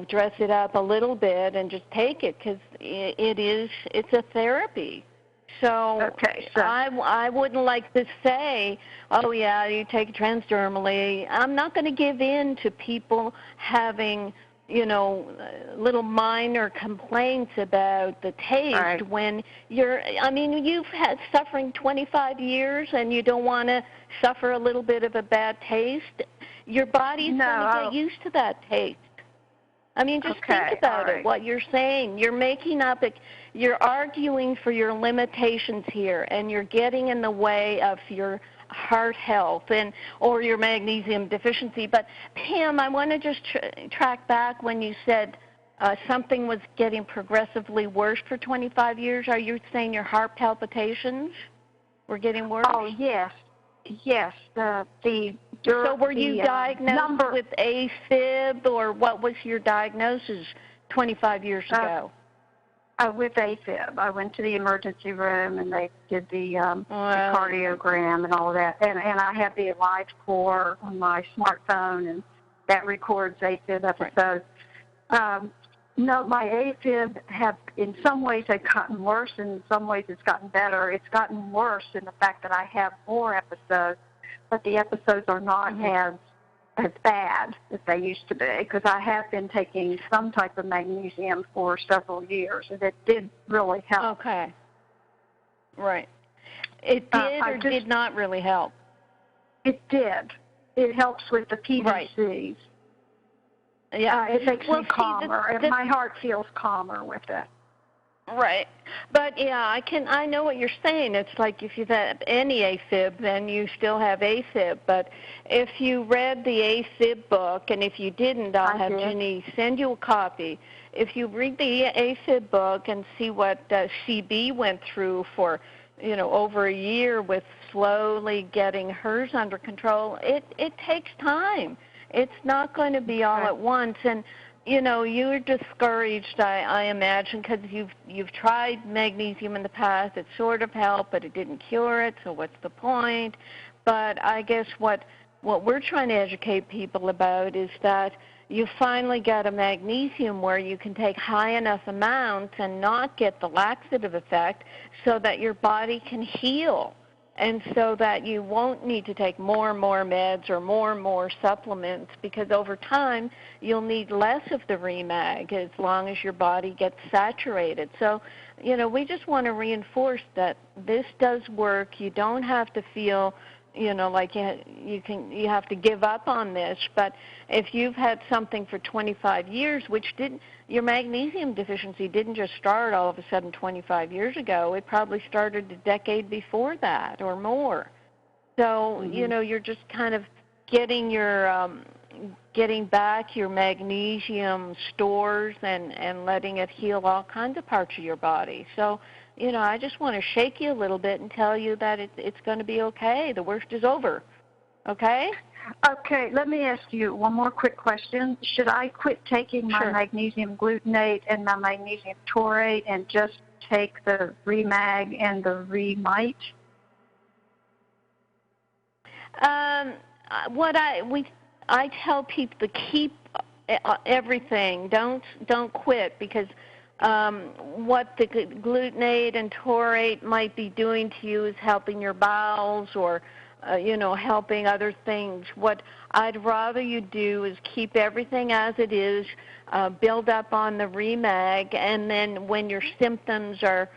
dress it up a little bit and just take it because it's a therapy. So, I wouldn't like to say, oh, yeah, you take it transdermally. I'm not going to give in to people having, little minor complaints about the taste when you've had suffering 25 years and you don't want to suffer a little bit of a bad taste. Your body's going to get used to that taste. I mean, just think about it, what you're saying. You're making up, you're arguing for your limitations here, and you're getting in the way of your heart health or your magnesium deficiency. But, Pam, I want to just track back when you said something was getting progressively worse for 25 years. Are you saying your heart palpitations were getting worse? Oh, yes. Yes. So were you diagnosed with AFib, or what was your diagnosis 25 years ago? With AFib. I went to the emergency room, and they did the cardiogram and all of that. And I have the AliveCore on my smartphone, and that records AFib episodes. No, my AFib in some ways, they've gotten worse, and in some ways it's gotten better. It's gotten worse in the fact that I have more episodes, but the episodes are not as bad as they used to be, because I have been taking some type of magnesium for several years, and it did really help. Okay. Right. It did or did not really help? It did. It helps with the PVCs. Right. Yeah. It makes me calmer, and my heart feels calmer with it. Right. But, yeah, I know what you're saying. It's like if you've had any AFib, then you still have AFib. But if you read the AFib book, and if you didn't, I'll have Ginny send you a copy. If you read the AFib book and see what CB went through for, over a year with slowly getting hers under control, it takes time. It's not going to be all at once. And, you're discouraged, I imagine, because you've tried magnesium in the past. It sort of helped, but it didn't cure it, so what's the point? But I guess what we're trying to educate people about is that you finally got a magnesium where you can take high enough amounts and not get the laxative effect so that your body can heal. And so that you won't need to take more and more meds or more supplements, because over time you'll need less of the Remag as long as your body gets saturated. So, we just want to reinforce that this does work. You don't have to feel, like you have to give up on this. But if you've had something for 25 years, your magnesium deficiency didn't just start all of a sudden 25 years ago. It probably started a decade before that or more. So, you're just kind of getting back your magnesium stores and letting it heal all kinds of parts of your body. So, I just want to shake you a little bit and tell you that it's going to be okay. The worst is over. Okay? Okay, let me ask you one more quick question. Should I quit taking my magnesium glutamate and my magnesium taurate and just take the Remag and the Remite? I tell people to keep everything. Don't quit, because what the glutamate and taurate might be doing to you is helping your bowels or helping other things. What I'd rather you do is keep everything as it is, build up on the Remag, and then when your symptoms are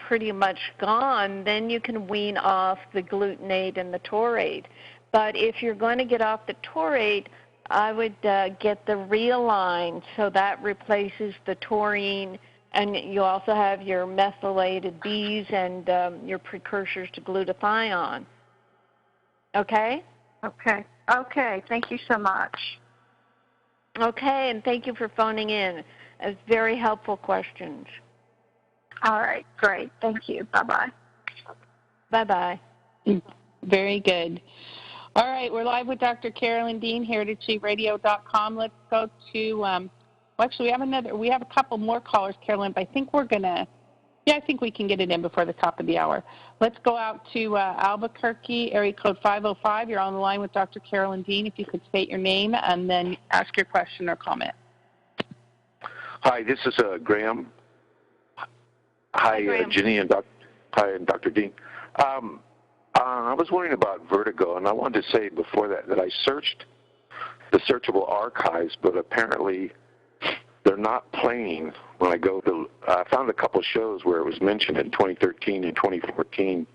pretty much gone, then you can wean off the glutamate and the taurate. But if you're going to get off the taurate, I would get the Realign, so that replaces the taurine, and you also have your methylated Bs and your precursors to glutathione. Okay? Okay. Thank you so much. Okay, and thank you for phoning in. It's very helpful questions. All right, great. Thank you. Bye-bye. Bye-bye. Very good. All right, we're live with Dr. Carolyn Dean here at AchieveRadio.com. Let's go to, actually, we have a couple more callers, Carolyn, but I think I think we can get it in before the top of the hour. Let's go out to Albuquerque, area code 505. You're on the line with Dr. Carolyn Dean. If you could state your name and then ask your question or comment. Hi, this is Graham. Hi, Ginny and Dr. Dean. I was wondering about vertigo, and I wanted to say before that I searched the searchable archives, but apparently they're not playing when I go to. I found a couple shows where it was mentioned in 2013 and 2014,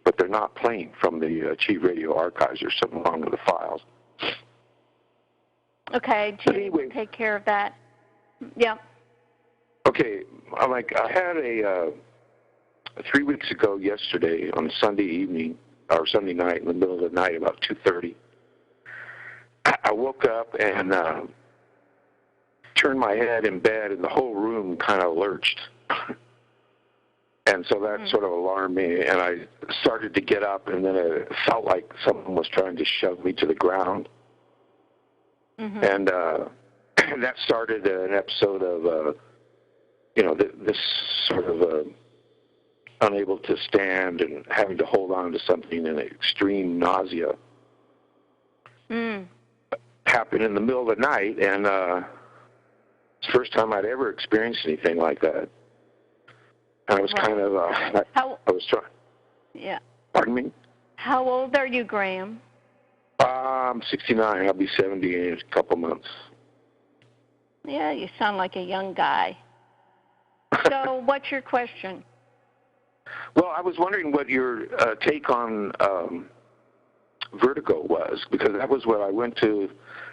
but they're not playing from the Achieve Radio archives. There's something wrong with the files. Okay, Judy, anyway, take care of that. Yeah. Okay, I had a 3 weeks ago yesterday on Sunday evening or Sunday night in the middle of the night about 2:30. I woke up and turned my head in bed, and the whole room kind of lurched. And so that sort of alarmed me, and I started to get up, and then it felt like someone was trying to shove me to the ground. Mm-hmm. And that started an episode of, this sort of unable to stand and having to hold on to something, and extreme nausea. Happened in the middle of the night, and it's the first time I'd ever experienced anything like that. And I was kind of, I was trying. Yeah. Pardon me? How old are you, Graham? I'm 69. I'll be 70 in a couple months. Yeah, you sound like a young guy. So what's your question? Well, I was wondering what your take on vertigo was, because that was what I went to.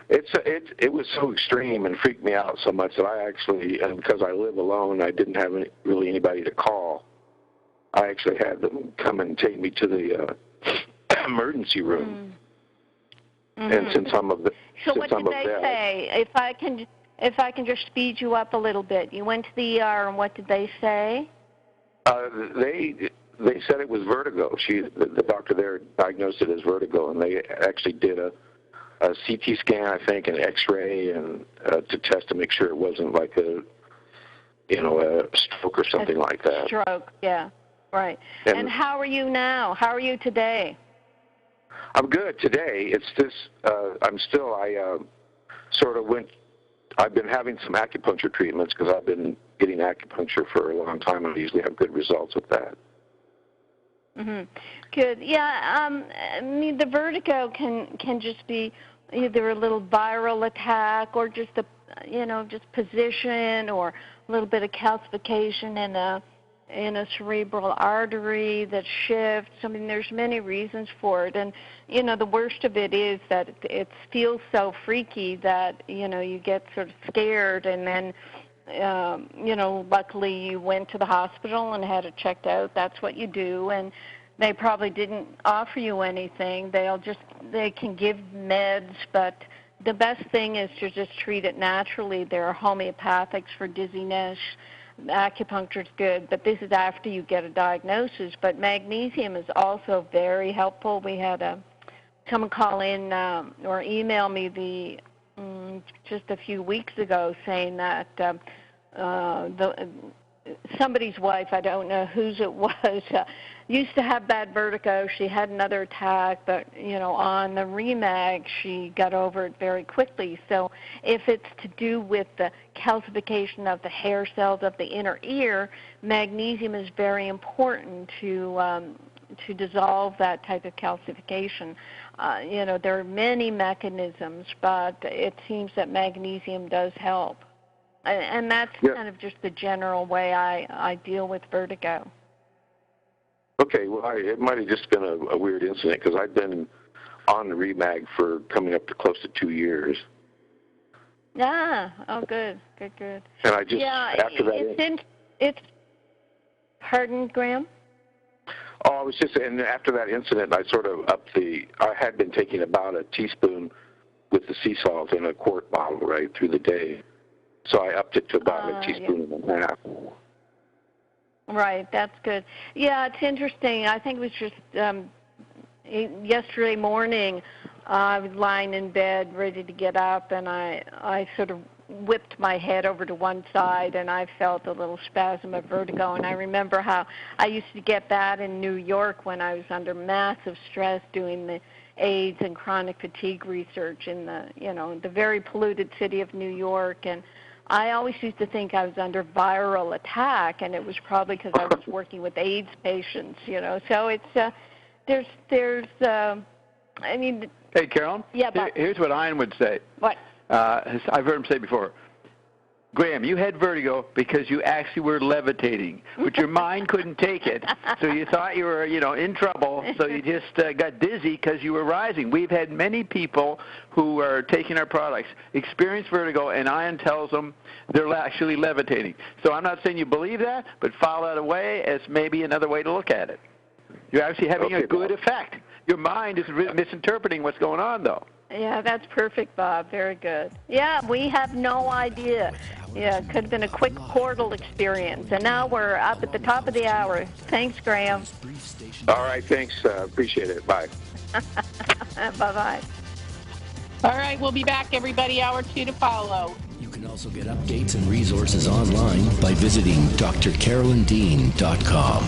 It was so extreme and freaked me out so much that I actually, and because I live alone, I didn't have really anybody to call. I actually had them come and take me to the emergency room. Mm-hmm. And since I'm of that, so what did they say? If I can just speed you up a little bit, you went to the ER, and what did they say? They said it was vertigo. The doctor there diagnosed it as vertigo, and they actually did a CT scan, I think, an X-ray, and to test to make sure it wasn't like a stroke or something like that. Stroke, yeah, right. And how are you now? How are you today? I'm good today. It's this. I sort of went. I've been having some acupuncture treatments because I've been getting acupuncture for a long time, and I usually have good results with that. Mm-hmm. Good. Yeah. I mean, the vertigo can just be either a little viral attack or just just position, or a little bit of calcification in a cerebral artery that shifts. I mean, there's many reasons for it, and the worst of it is that it feels so freaky that you get sort of scared, and then luckily you went to the hospital and had it checked out. That's what you do, and they probably didn't offer you anything. They can give meds, but the best thing is to just treat it naturally. There are homeopathics for dizziness. Acupuncture is good, but this is after you get a diagnosis. But magnesium is also very helpful. We had a someone call in or email me just a few weeks ago saying that somebody's wife, I don't know whose it was, used to have bad vertigo. She had another attack, but, on the Remag, she got over it very quickly. So if it's to do with the calcification of the hair cells of the inner ear, magnesium is very important to dissolve that type of calcification. There are many mechanisms, but it seems that magnesium does help. And that's kind of just the general way I deal with vertigo. Okay, well, it might have just been a weird incident because I've been on the Remag for coming up to close to 2 years. Good. And I just, after that... Pardon, Graham? Oh, I was just, and after that incident, I sort of I had been taking about a teaspoon with the sea salt in a quart bottle, right, through the day. So I upped it to about a teaspoon and a half. Right, that's good. Yeah, it's interesting. I think it was just yesterday morning, I was lying in bed ready to get up, and I sort of whipped my head over to one side, and I felt a little spasm of vertigo. And I remember how I used to get that in New York when I was under massive stress doing the AIDS and chronic fatigue research in the very polluted city of New York. And I always used to think I was under viral attack, and it was probably because I was working with AIDS patients, So it's Hey, Carolyn. Yeah, but here's what Ian would say. What? I've heard him say before. Graham, you had vertigo because you actually were levitating, but your mind couldn't take it, so you thought you were, in trouble, so you just got dizzy because you were rising. We've had many people who are taking our products experience vertigo, and Ian tells them they're actually levitating. So I'm not saying you believe that, but file that away as maybe another way to look at it. You're actually having a good effect. Your mind is misinterpreting what's going on, though. Yeah, that's perfect, Bob. Very good. Yeah, we have no idea. Yeah, it could have been a quick portal experience. And now we're up at the top of the hour. Thanks, Graham. All right, thanks. Appreciate it. Bye. Bye-bye. All right, we'll be back, everybody, hour 2 to follow. You can also get updates and resources online by visiting drcarolyndean.com.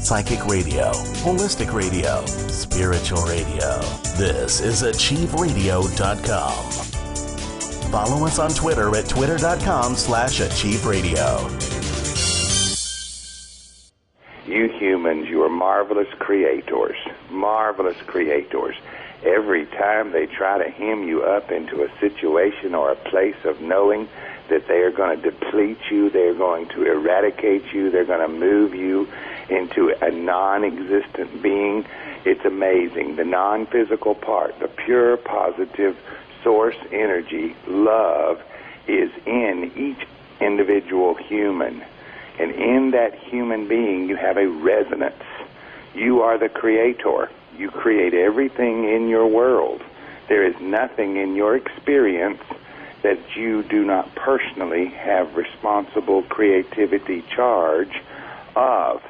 Psychic radio, holistic radio, spiritual radio. This is achieveradio.com. Follow us on Twitter at twitter.com/achieveradio. You humans, you are marvelous creators. Marvelous creators. Every time they try to hem you up into a situation or a place of knowing that they are going to deplete you, they're going to eradicate you, they're going to move you into a non-existent being. It's amazing. The non-physical part, the pure positive source energy, love, is in each individual human. And in that human being, you have a resonance. You are the creator. You create everything in your world. There is nothing in your experience that you do not personally have responsible creativity charge of.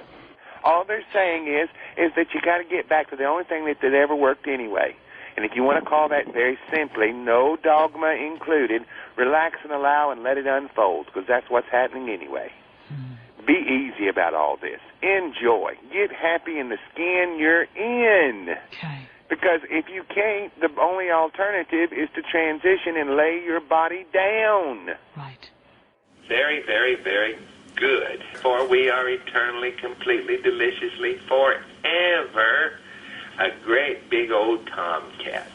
All they're saying is that you got to get back to the only thing that ever worked anyway. And if you want to call that very simply, no dogma included, relax and allow and let it unfold, because that's what's happening anyway. Be easy about all this. Enjoy. Get happy in the skin you're in. Okay. Because if you can't, the only alternative is to transition and lay your body down. Right. Very, very, very good. For we are eternally, completely, deliciously, forever a great big old tomcat.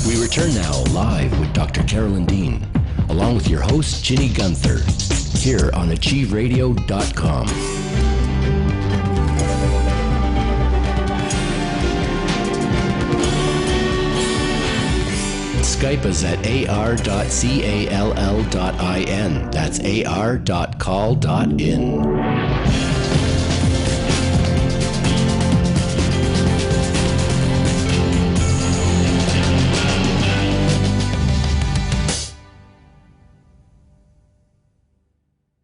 We return now live with Dr. Carolyn Dean, along with your host, Ginny Gunther, here on AchieveRadio.com. Skype us at ar.call.in. That's ar.call.in.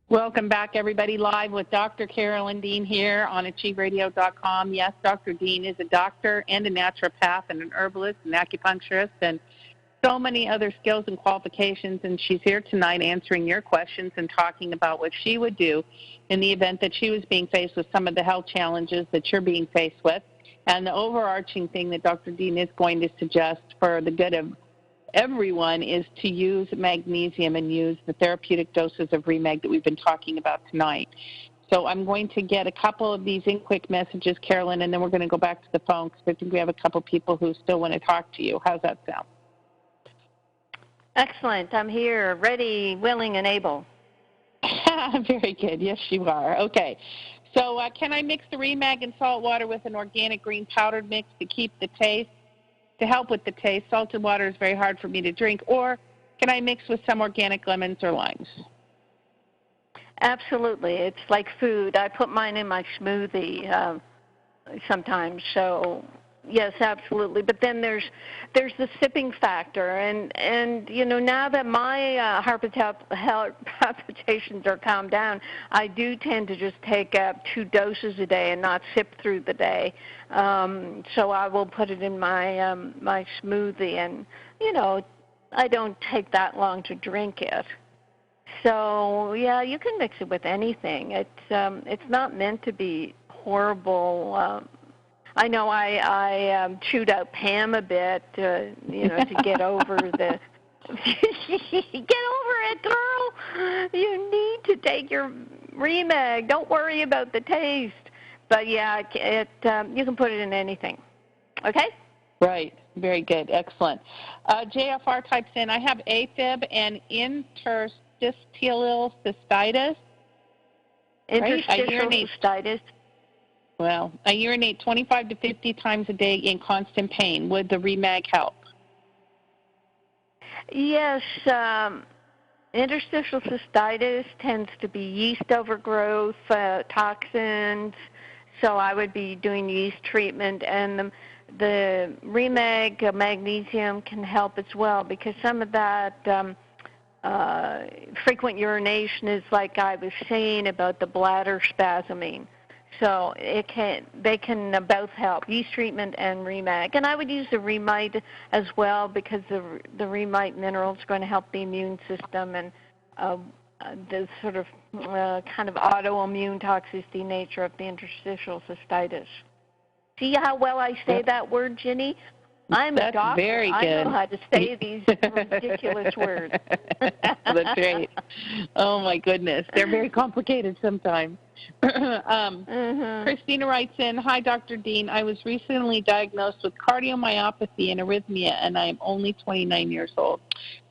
Welcome back, everybody, live with Dr. Carolyn Dean here on AchieveRadio.com. Yes, Dr. Dean is a doctor and a naturopath and an herbalist and acupuncturist and so many other skills and qualifications, and she's here tonight answering your questions and talking about what she would do in the event that she was being faced with some of the health challenges that you're being faced with. And the overarching thing that Dr. Dean is going to suggest for the good of everyone is to use magnesium and use the therapeutic doses of Remag that we've been talking about tonight. So I'm going to get a couple of these in quick messages, Carolyn, and then we're going to go back to the phone because I think we have a couple people who still want to talk to you. How's that sound? Excellent. I'm here, ready, willing, and able. Very good. Yes, you are. Okay. So can I mix the Remag and salt water with an organic green powdered mix to keep the taste? To help with the taste, salted water is very hard for me to drink, or can I mix with some organic lemons or limes? Absolutely. It's like food. I put mine in my smoothie sometimes, so yes, absolutely. But then there's the sipping factor, and you know, now that my heart palpitations are calmed down, I do tend to just take 2 doses a day and not sip through the day. So I will put it in my my smoothie, and you know, I don't take that long to drink it. So yeah, you can mix it with anything. It's not meant to be horrible. I know I chewed out Pam a bit, you know, to get over the. Get over it, girl. You need to take your Remag. Don't worry about the taste. But yeah, you can put it in anything. Okay. Right. Very good. Excellent. JFR types in, I have AFib and interstitial cystitis. Interstitial cystitis. Well, I urinate 25 to 50 times a day in constant pain. Would the Remag help? Yes. Interstitial cystitis tends to be yeast overgrowth, toxins. So I would be doing yeast treatment, and the Remag magnesium can help as well, because some of that frequent urination is like I was saying about the bladder spasming. So they can both help, yeast treatment and Remag. And I would use the Remite as well, because the Remite mineral is going to help the immune system and the sort of kind of autoimmune toxicity nature of the interstitial cystitis. See how well I say that word, Ginny? I'm a doctor. Very good. I know how to say these ridiculous words. That's great. Oh, my goodness. They're very complicated sometimes. Christina writes in, hi, Dr. Dean. I was recently diagnosed with cardiomyopathy and arrhythmia, and I am only 29 years old.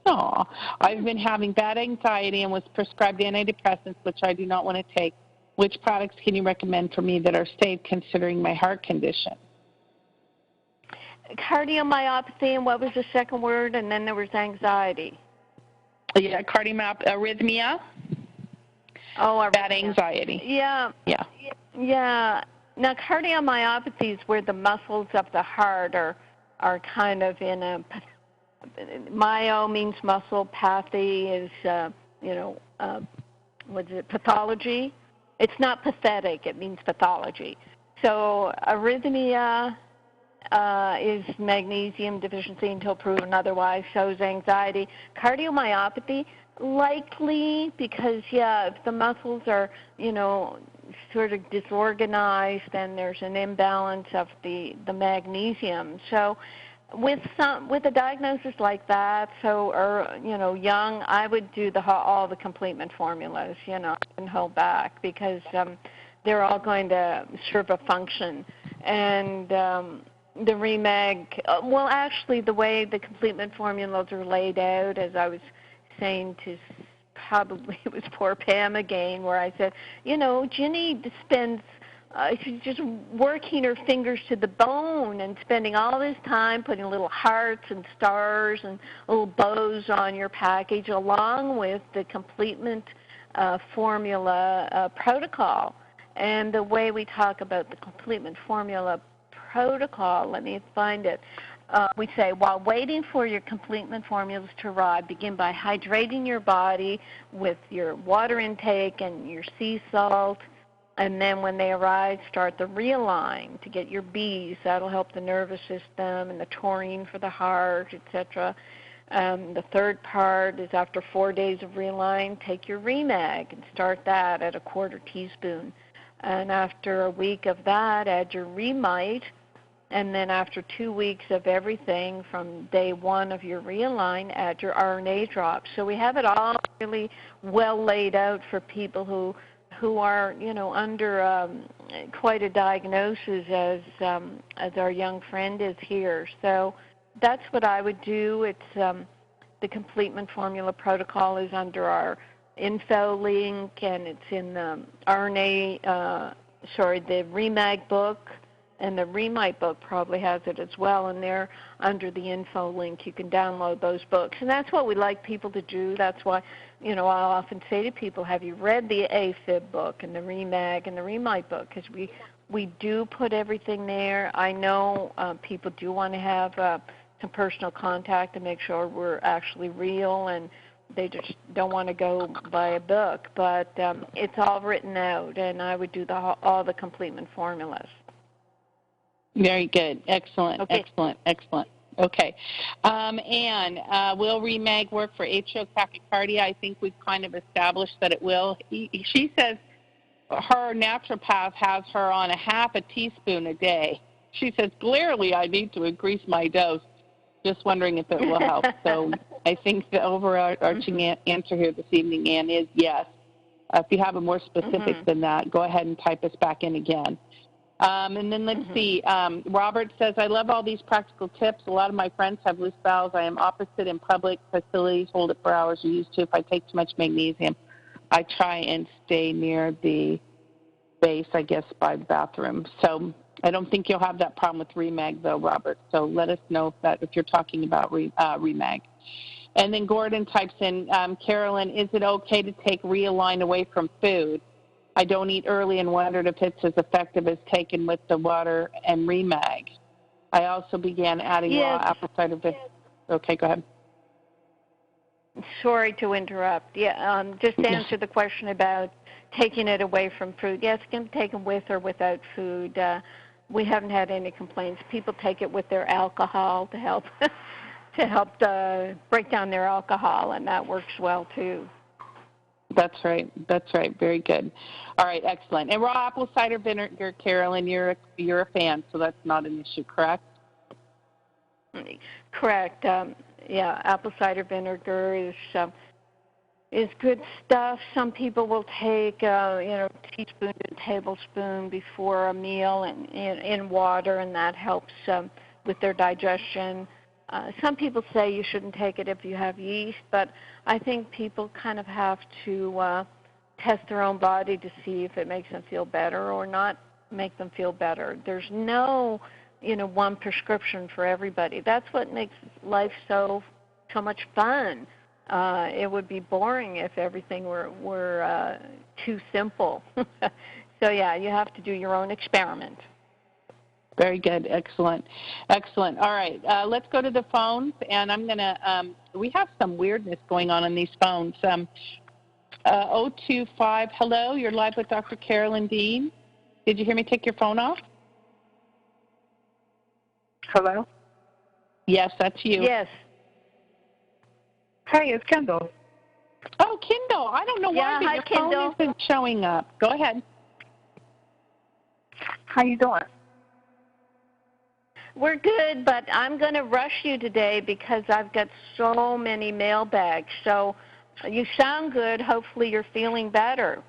Aw. I've been having bad anxiety and was prescribed antidepressants, which I do not want to take. Which products can you recommend for me that are safe considering my heart condition? Cardiomyopathy, and what was the second word? And then there was anxiety. Yeah, arrhythmia. Oh, arrhythmia. Bad anxiety. Yeah. Now, cardiomyopathy is where the muscles of the heart are kind of in a. Myo means muscle. Pathy is, what is it? Pathology. It's not pathetic. It means pathology. So arrhythmia is magnesium deficiency until proven otherwise, shows anxiety. Cardiomyopathy, likely because, if the muscles are, sort of disorganized, then there's an imbalance of the magnesium. So with a diagnosis like that, young, I would do all the complement formulas, and hold back, because they're all going to serve a function. And the Remag, well, actually, the way the complement formulas are laid out, as I was saying to probably it was poor Pam again, where I said, Ginny spends, she's just working her fingers to the bone and spending all this time putting little hearts and stars and little bows on your package, along with the complement formula protocol. And the way we talk about the complement formula protocol, let me find it. we say, while waiting for your complement formulas to arrive, begin by hydrating your body with your water intake and your sea salt. And then when they arrive, start the realign to get your Bs. That'll help the nervous system, and the taurine for the heart, etc. The third part is after 4 days of realign, take your Remag and start that at a quarter teaspoon. And after a week of that, add your Remite. And then after 2 weeks of everything from day one of your realign, add your RNA drops. So we have it all really well laid out for people who are, under quite a diagnosis as our young friend is here. So that's what I would do. It's the complement formula protocol is under our info link, and it's in the the Remag book. And the Remite book probably has it as well, and they're under the info link. You can download those books. And that's what we like people to do. That's why, I'll often say to people, have you read the AFib book and the Remag and the Remite book? Because we do put everything there. I know people do want to have some personal contact to make sure we're actually real, and they just don't want to go by a book. But it's all written out, and I would do all the complement formulas. Very good. Excellent, okay. excellent. Okay. Anne, will Remag work for atrial tachycardia? I think we've kind of established that it will. She says her naturopath has her on a half a teaspoon a day. She says, clearly I need to increase my dose. Just wondering if it will help. So I think the overarching answer here this evening, Anne, is yes. If you have a more specific than that, go ahead and type us back in again. And then let's see. Robert says, I love all these practical tips. A lot of my friends have loose bowels. I am opposite in public facilities, hold it for hours or used to. If I take too much magnesium, I try and stay near the base, I guess, by the bathroom. So I don't think you'll have that problem with Remag, though, Robert. So let us know if you're talking about Remag. And then Gordon types in, Carolyn, is it okay to take Realign away from food? I don't eat early and wondered if it's as effective as taken with the water and Remag. I also began adding raw apple cider vinegar. Okay, go ahead. Sorry to interrupt. Yeah, just to answer the question about taking it away from food. Yes, it can be taken with or without food. We haven't had any complaints. People take it with their alcohol to help break down their alcohol, and that works well too. That's right. Very good. All right, excellent. And raw apple cider vinegar, Carolyn, you're a fan, so that's not an issue, correct? Correct. Apple cider vinegar is good stuff. Some people will take teaspoon to tablespoon before a meal and in water, and that helps with their digestion. Some people say you shouldn't take it if you have yeast, but I think people kind of have to test their own body to see if it makes them feel better or not make them feel better. There's no, one prescription for everybody. That's what makes life so much fun. It would be boring if everything were too simple. So, you have to do your own experiment. Very good. Excellent. All right. Let's go to the phones, and I'm going to we have some weirdness going on these phones. 025, hello, you're live with Dr. Carolyn Dean. Did you hear me take your phone off? Hello? Yes, that's you. Yes. Hey, it's Kendall. Oh, Kendall. I don't know why, but your phone isn't showing up. Go ahead. How you doing? We're good, but I'm going to rush you today because I've got so many mailbags. So you sound good. Hopefully you're feeling better.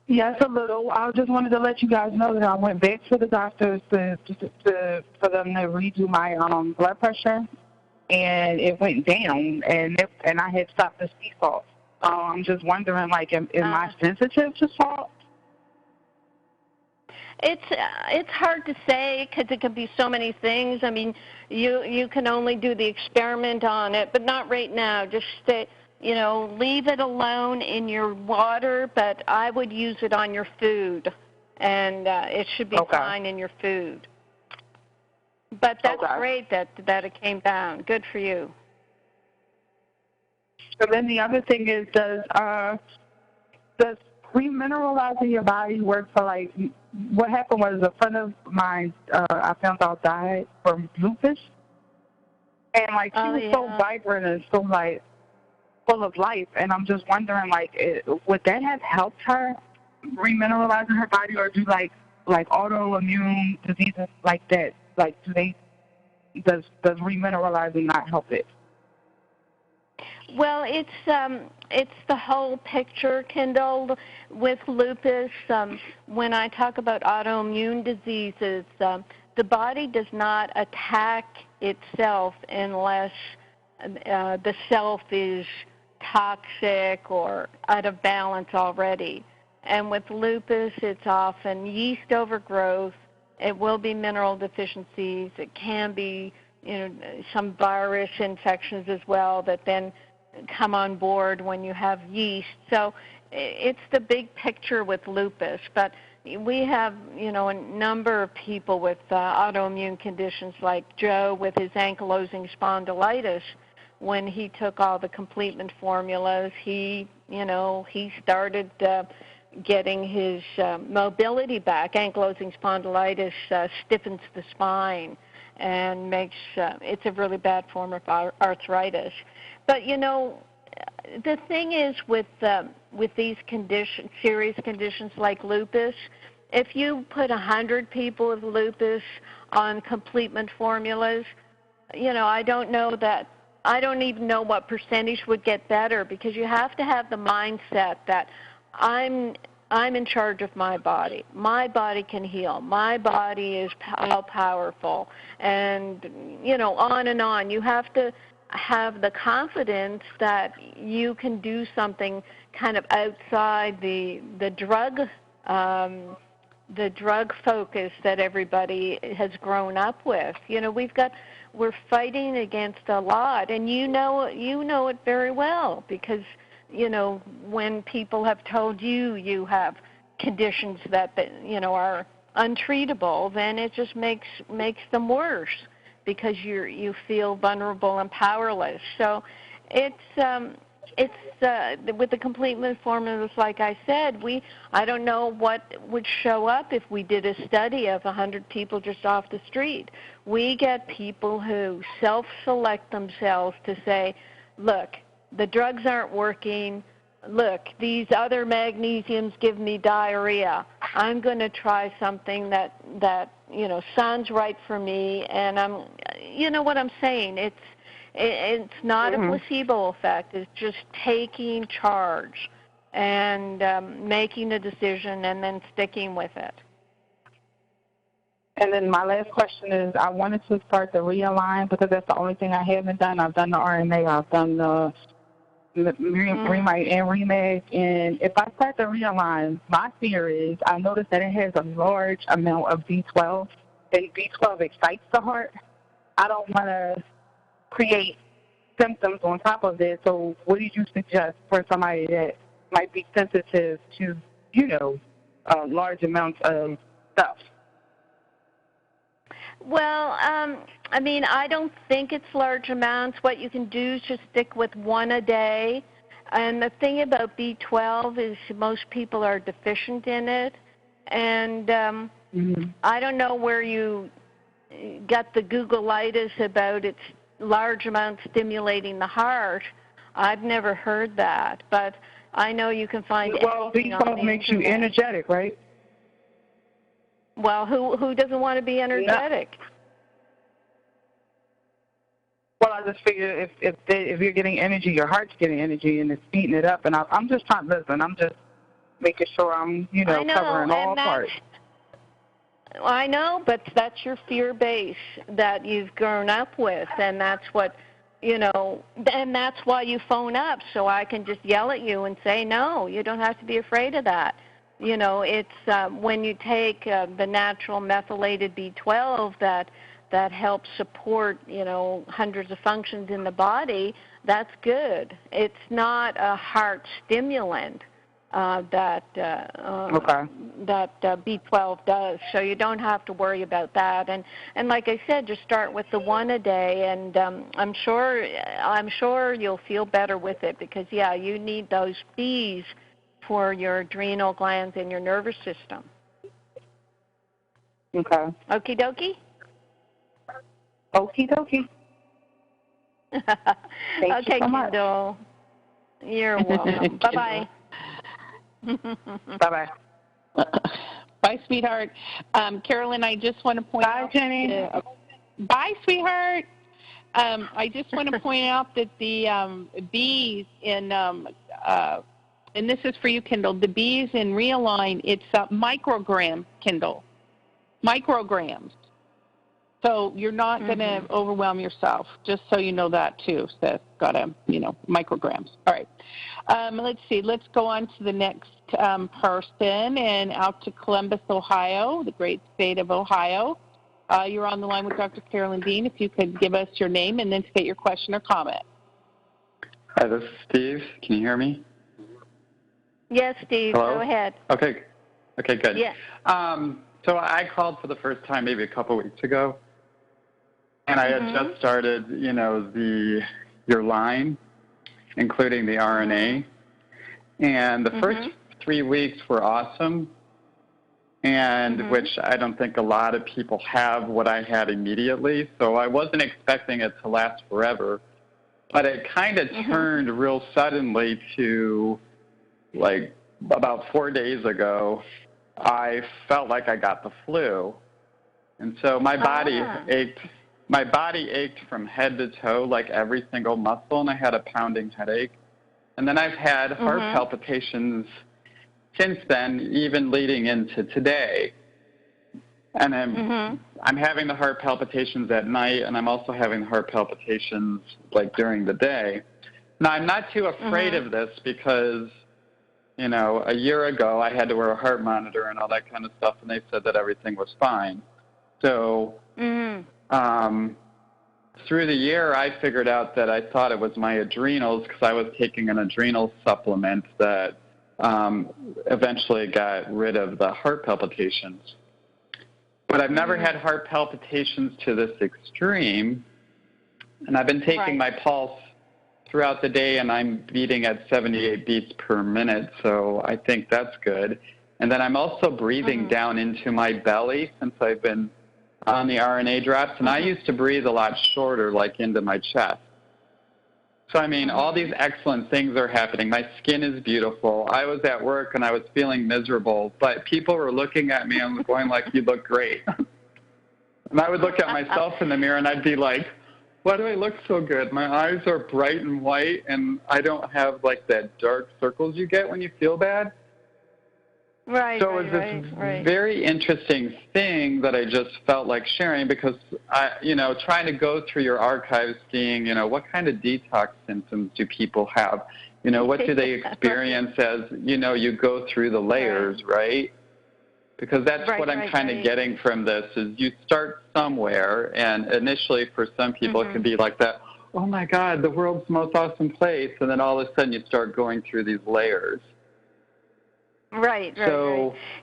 Yes, a little. I just wanted to let you guys know that I went back to the doctors for them to redo my blood pressure, and it went down, and I had stopped the sea salt. I'm just wondering, am I sensitive to salt? It's hard to say because it could be so many things. I mean, you can only do the experiment on it, but not right now. Just stay, leave it alone in your water, but I would use it on your food, and it should be fine in your food. But that's great that it came down. Good for you. So then the other thing is, does remineralizing your body work for, like, what happened was a friend of mine, I found out, died from lupus. And, like, she was so vibrant and so, like, full of life. And I'm just wondering, like, would that have helped her remineralizing her body, or do, like autoimmune diseases like that, like, does remineralizing not help it? Well, it's the whole picture, Kendall. With lupus, when I talk about autoimmune diseases, the body does not attack itself unless the self is toxic or out of balance already. And with lupus, it's often yeast overgrowth. It will be mineral deficiencies. It can be, some virus infections as well that then come on board when you have yeast. So it's the big picture with lupus. But we have, a number of people with autoimmune conditions, like Joe with his ankylosing spondylitis. When he took all the complement formulas, he started getting his mobility back. Ankylosing spondylitis stiffens the spine and makes it's a really bad form of arthritis. But the thing is with these conditions, serious conditions like lupus, if you put 100 people with lupus on complement formulas, I don't even know what percentage would get better, because you have to have the mindset that I'm in charge of my body. My body can heal. My body is all powerful, and on and on. You have to have the confidence that you can do something kind of outside the drug focus that everybody has grown up with. We're fighting against a lot, and you know it very well, because when people have told you have conditions that are untreatable, then it just makes them worse, because you feel vulnerable and powerless. So it's with the complement formulas, like I said, I don't know what would show up if we did a study of 100 people just off the street. We get people who self-select themselves to say, look, the drugs aren't working. Look, these other magnesiums give me diarrhea. I'm going to try something that sounds right for me, and what I'm saying. It's not a placebo effect. It's just taking charge and making a decision and then sticking with it. And then my last question is, I wanted to start the realign, because that's the only thing I haven't done. I've done the RNA. I've done the Remite and Remag. And if I start the realign, my fear is I noticed that it has a large amount of B12, and B12 excites the heart. I don't want to create symptoms on top of this. So what do you suggest for somebody that might be sensitive to, large amounts of stuff? Well, I don't think it's large amounts. What you can do is just stick with one a day. And the thing about B12 is most people are deficient in it. And I don't know where you got the Googleitis about its large amounts stimulating the heart. I've never heard that, but I know you can find. Well, B12 makes you energetic, right? Well, who doesn't want to be energetic? No. Well, I just figure if you're getting energy, your heart's getting energy, and it's beating it up. And I'm just trying to listen. I'm just making sure I'm, covering all parts. I know, but that's your fear base that you've grown up with, and that's what, and that's why you phone up, so I can just yell at you and say, no, you don't have to be afraid of that. It's when you take the natural methylated B12 that helps support, hundreds of functions in the body, that's good. It's not a heart stimulant. that B12 does. So you don't have to worry about that. And like I said, just start with the one a day, and I'm sure you'll feel better with it because you need those Bs for your adrenal glands and your nervous system. Okay. Okie dokie. Okie dokie. Thank you so much. Kendall. You're welcome. Bye-bye. Bye-bye. Bye, sweetheart. Carolyn, I just want to point out. Bye, Jenny. Bye, sweetheart. I just want to point out that the B's in, and this is for you, Kendall, the B's in Realign, it's a microgram, Kendall. Micrograms. So you're not going to overwhelm yourself, just so you know that, too. So got to, micrograms. All right. Let's see. Let's go on to the next person and out to Columbus, Ohio, the great state of Ohio. You're on the line with Dr. Carolyn Dean. If you could give us your name and then state your question or comment. Hi, this is Steve. Can you hear me? Yes, Steve. Hello? Go ahead. Okay, good. Yeah. So I called for the first time maybe a couple weeks ago, and I had just started, your line, including the RNA, and the first 3 weeks were awesome, and which I don't think a lot of people have what I had immediately, so I wasn't expecting it to last forever, but it kind of turned real suddenly to, like, about 4 days ago, I felt like I got the flu, and so my body ached. My body ached from head to toe, like every single muscle, and I had a pounding headache. And then I've had heart palpitations since then, even leading into today. And I'm having the heart palpitations at night, and I'm also having the heart palpitations like during the day. Now, I'm not too afraid of this because, a year ago I had to wear a heart monitor and all that kind of stuff, and they said that everything was fine. So through the year, I figured out that I thought it was my adrenals because I was taking an adrenal supplement that eventually got rid of the heart palpitations. But I've never had heart palpitations to this extreme, and I've been taking my pulse throughout the day, and I'm beating at 78 beats per minute, so I think that's good. And then I'm also breathing down into my belly since I've been on the RNA drops, and I used to breathe a lot shorter, like into my chest. So, all these excellent things are happening. My skin is beautiful. I was at work, and I was feeling miserable, but people were looking at me and going like, you look great. And I would look at myself in the mirror, and I'd be like, why do I look so good? My eyes are bright and white, and I don't have, like, that dark circles you get when you feel bad. Right, so it was this very interesting thing that I just felt like sharing because, trying to go through your archives, seeing, what kind of detox symptoms do people have? What do they experience as, you go through the layers, right? Because that's what I'm kind of getting from this is you start somewhere, and initially for some people it can be like that, oh, my God, the world's the most awesome place, and then all of a sudden you start going through these layers. Right.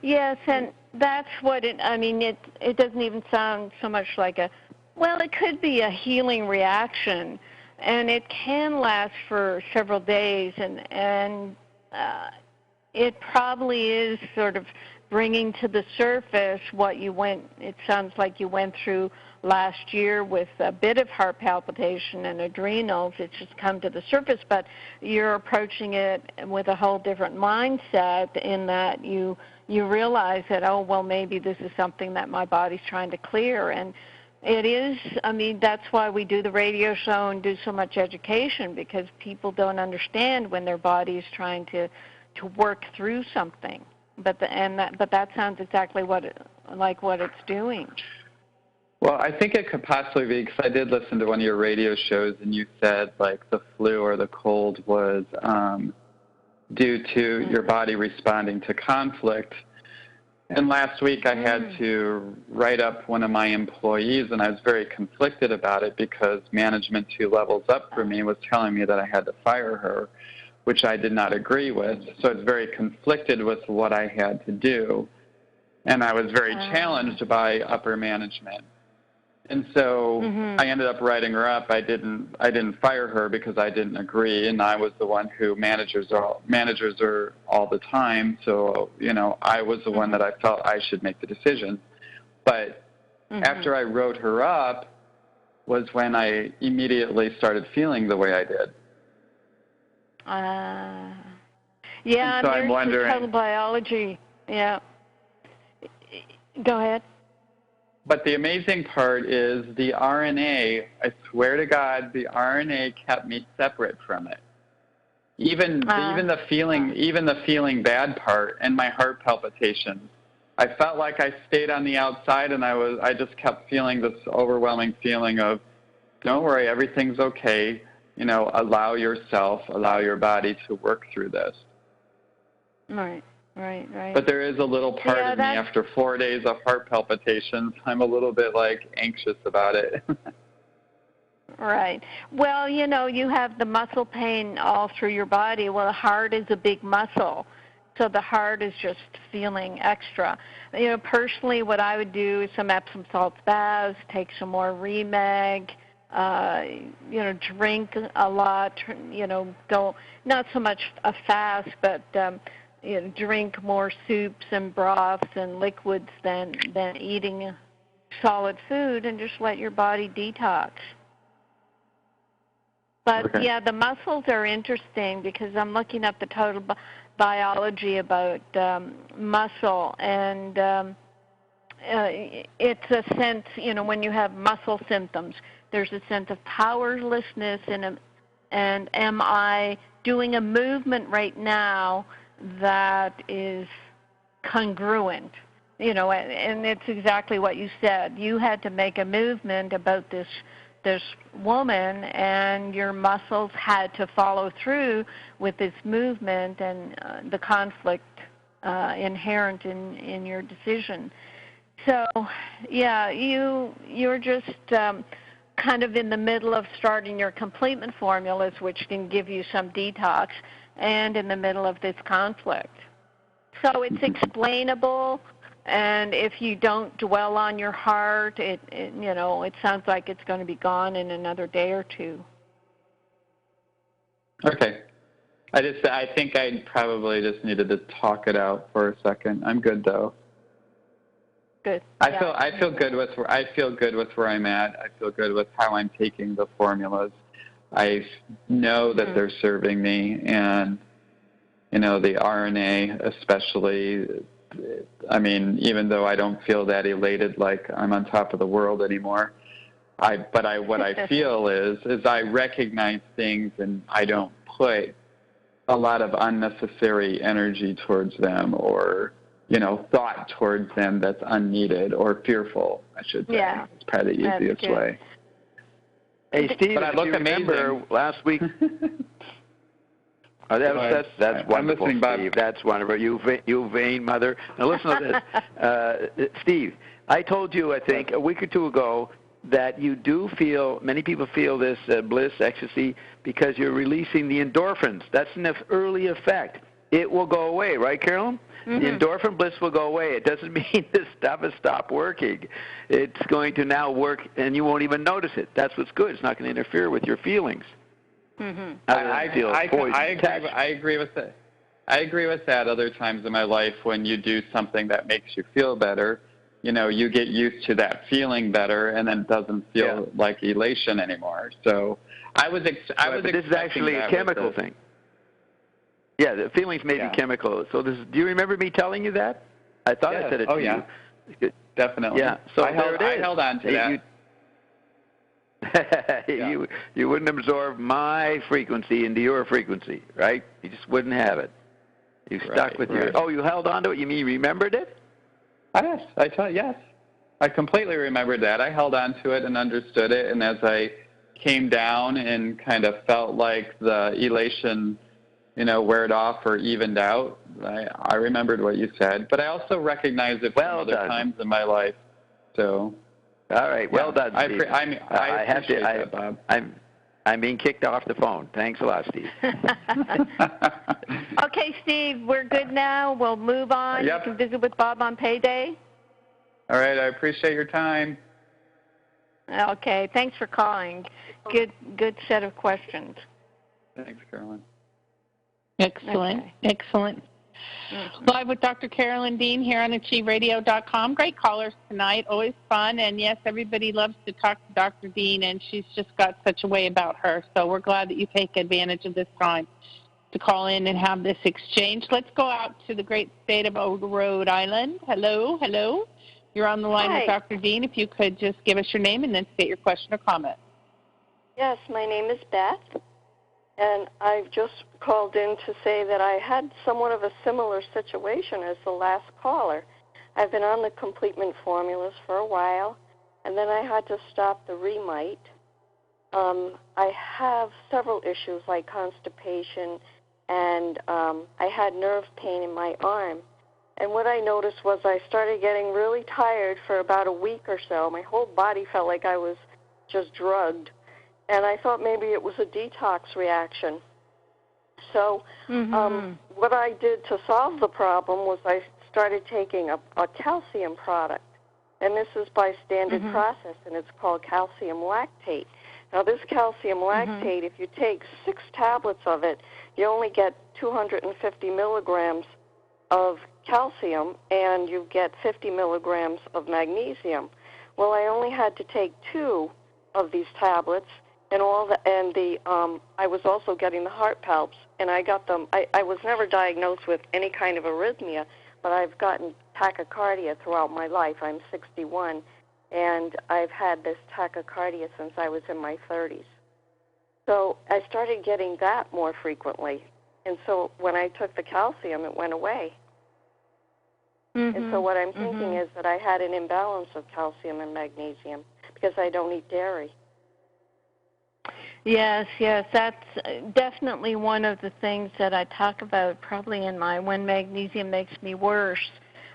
Yes, and that's what it doesn't even sound so much like it could be a healing reaction, and it can last for several days, and it probably is sort of bringing to the surface it sounds like you went through last year with a bit of heart palpitation and adrenals. It's just come to the surface, but you're approaching it with a whole different mindset in that you realize that, maybe this is something that my body's trying to clear. And it is, that's why we do the radio show and do so much education, because people don't understand when their body is trying to work through something. But that sounds exactly what it's doing. Well, I think it could possibly be, because I did listen to one of your radio shows, and you said, like, the flu or the cold was due to your body responding to conflict. And last week I had to write up one of my employees, and I was very conflicted about it because management 2 levels up for me was telling me that I had to fire her. which I did not agree with. So it's very conflicted with what I had to do. And I was very challenged by upper management. And so I ended up writing her up. I didn't fire her because I didn't agree, and I was the one who managers are all the time. So, I was the one that I felt I should make the decision. But after I wrote her up was when I immediately started feeling the way I did. Yeah, so there's I'm wondering, the total biology. Yeah. Go ahead. But the amazing part is the RNA, I swear to God, the RNA kept me separate from it. Even the feeling bad part and my heart palpitations. I felt like I stayed on the outside, and I just kept feeling this overwhelming feeling of, don't worry, everything's okay. Allow your body to work through this. Right. But there is a little part of me after 4 days of heart palpitations. I'm a little bit anxious about it. Right. Well, you have the muscle pain all through your body. Well, the heart is a big muscle, so the heart is just feeling extra. Personally, what I would do is some Epsom salt baths, take some more Remag, drink a lot. Go not so much a fast, but drink more soups and broths and liquids than eating solid food, and just let your body detox. But, the muscles are interesting because I'm looking up the total biology about muscle, and it's a sense, when you have muscle symptoms, there's a sense of powerlessness and am I doing a movement right now that is congruent, and it's exactly what you said. You had to make a movement about this woman, and your muscles had to follow through with this movement and the conflict inherent in your decision. So, you're just kind of in the middle of starting your completement formulas, which can give you some detox, and in the middle of this conflict. So it's explainable, and if you don't dwell on your heart, it sounds like it's going to be gone in another day or two. Okay. I think I probably just needed to talk it out for a second. I'm good though. Good. I feel good with where I'm at. I feel good with how I'm taking the formulas. I know that they're serving me, and the RNA especially. I mean, even though I don't feel that elated like I'm on top of the world anymore, what I feel is I recognize things, and I don't put a lot of unnecessary energy towards them, or thought towards them that's unneeded or fearful, I should say. Yeah. It's probably the easiest way. Hey, Steve, but I look remember last week. That's wonderful, Steve. That's wonderful. You vain mother. Now listen to this. Steve, I told you, I think, a week or two ago that you do feel, many people feel this bliss, ecstasy, because you're releasing the endorphins. That's an early effect. It will go away, right, Carolyn? The endorphin bliss will go away. It doesn't mean this stuff has stopped working. It's going to now work, and you won't even notice it. That's what's good. It's not going to interfere with your feelings. I agree with that. I agree with that. Other times in my life, when you do something that makes you feel better, you get used to that feeling better, and then it doesn't feel like elation anymore. So but this is actually a chemical thing. Yeah, the feelings may be chemical. So do you remember me telling you that? I thought I said it to you. Oh, yeah. Definitely. Yeah. So I held on to that. You wouldn't absorb my frequency into your frequency, right? You just wouldn't have it. You stuck with your... Oh, you held on to it? You mean remembered it? Yes. Yes. I completely remembered that. I held on to it and understood it, and as I came down and kind of felt like the elation weared off or evened out, I remembered what you said. But I also recognized it from other times in my life. So, all right, well done, Steve. I appreciate that, Bob. I'm being kicked off the phone. Thanks a lot, Steve. Okay, Steve, we're good now. We'll move on. Yep. You can visit with Bob on payday. All right, I appreciate your time. Okay, thanks for calling. Good set of questions. Thanks, Carolyn. Excellent. Okay. Excellent. Live with Dr. Carolyn Dean here on AchieveRadio.com. Great callers tonight, always fun. And yes, everybody loves to talk to Dr. Dean, and she's just got such a way about her. So we're glad that you take advantage of this time to call in and have this exchange. Let's go out to the great state of Rhode Island. Hello, hello. You're on the line with Dr. Dean. If you could just give us your name and then state your question or comment. Yes, my name is Beth. And I've just called in to say that I had somewhat of a similar situation as the last caller. I've been on the completement formulas for a while, and then I had to stop the Remite. I have several issues like constipation, and I had nerve pain in my arm. And what I noticed was I started getting really tired for about a week or so. My whole body felt like I was just drugged. And I thought maybe it was a detox reaction. So what I did to solve the problem was I started taking a calcium product. And this is by standard process, and it's called calcium lactate. Now, this calcium lactate, if you take 6 tablets of it, you only get 250 milligrams of calcium, and you get 50 milligrams of magnesium. Well, I only had to take 2 of these tablets, and I was also getting the heart palps, and I got them. I was never diagnosed with any kind of arrhythmia, but I've gotten tachycardia throughout my life. I'm 61, and I've had this tachycardia since I was in my 30s. So I started getting that more frequently, and so when I took the calcium, it went away. And so what I'm thinking is that I had an imbalance of calcium and magnesium because I don't eat dairy. Yes, that's definitely one of the things that I talk about probably in my When Magnesium Makes Me Worse,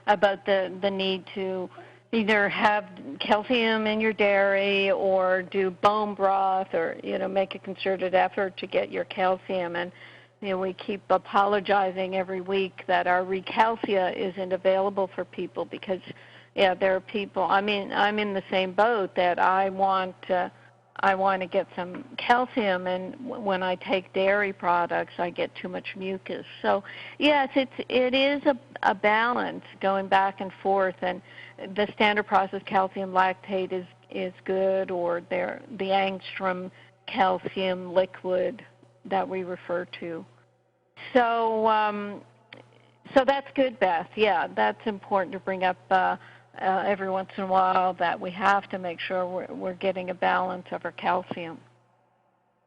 about the need to either have calcium in your dairy or do bone broth or, make a concerted effort to get your calcium. And, we keep apologizing every week that our Recalcia isn't available for people because, there are people, I'm in the same boat that I want to get some calcium, and when I take dairy products, I get too much mucus. So, yes, it is a balance going back and forth, and the standard process calcium lactate is good, or the angstrom calcium liquid that we refer to. So that's good, Beth. Yeah, that's important to bring up every once in a while, that we have to make sure we're getting a balance of our calcium.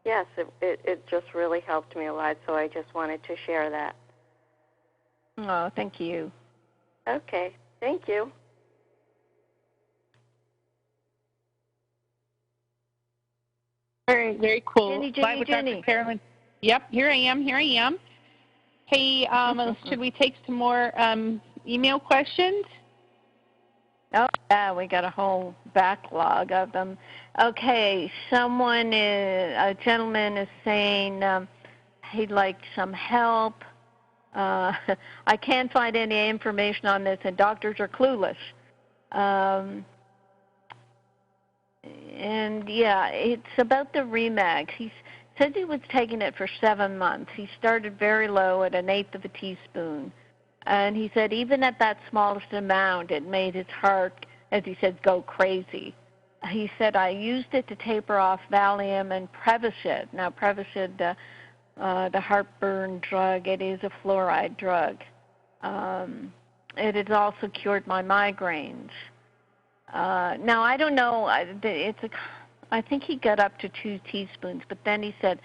Yes, it just really helped me a lot, so I just wanted to share that. Oh, thank you. Okay, thank you. Very, very cool. Jenny. Dr. Carolyn. Yep, here I am. Hey, should we take some more email questions? Oh, yeah, we got a whole backlog of them. Okay, a gentleman is saying he'd like some help. I can't find any information on this, and doctors are clueless. And, yeah, it's about the Remag. He said he was taking it for 7 months. He started very low at 1/8 of a teaspoon. And he said even at that smallest amount, it made his heart, as he said, go crazy. He said, I used it to taper off Valium and Prevacid. Now, Prevacid, the heartburn drug, it is a fluoride drug. It has also cured my migraines. Now, I don't know. I think he got up to 2 teaspoons, but then he said,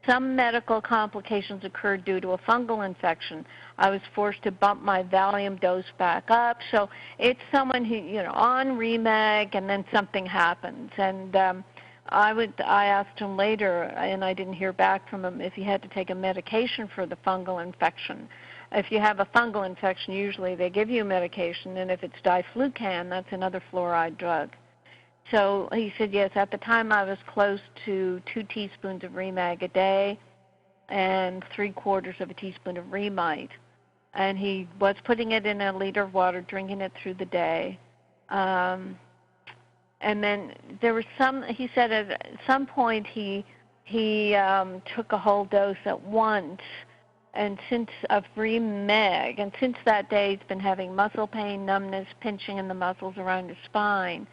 some medical complications occurred due to a fungal infection. I was forced to bump my Valium dose back up. So it's someone who, on Remag, and then something happens. And I asked him later, and I didn't hear back from him, if he had to take a medication for the fungal infection. If you have a fungal infection, usually they give you medication, and if it's diflucan, that's another fluoride drug. So he said, yes, at the time I was close to 2 teaspoons of Remag a day and 3/4 of a teaspoon of Remite. And he was putting it in a liter of water, drinking it through the day. And then there was he said at some point he took a whole dose at once of Remag, and since that day he's been having muscle pain, numbness, pinching in the muscles around his spine,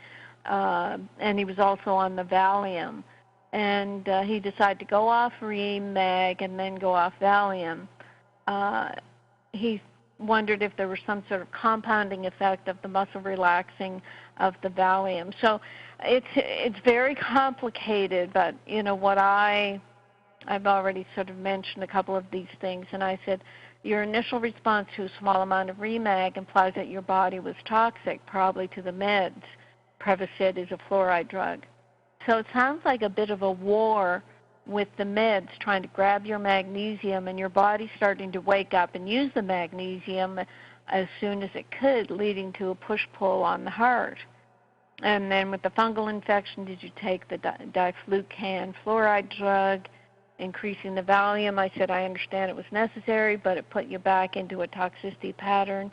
and he was also on the Valium. And he decided to go off Remag and then go off Valium. He wondered if there was some sort of compounding effect of the muscle relaxing of the Valium. So it's very complicated, but what I've already sort of mentioned a couple of these things, and I said your initial response to a small amount of Remag implies that your body was toxic, probably to the meds. Prevacid is a fluoride drug. So it sounds like a bit of a war with the meds trying to grab your magnesium, and your body starting to wake up and use the magnesium as soon as it could, leading to a push-pull on the heart. And then with the fungal infection, did you take the diflucan fluoride drug, increasing the Valium? I said I understand it was necessary, but it put you back into a toxicity pattern.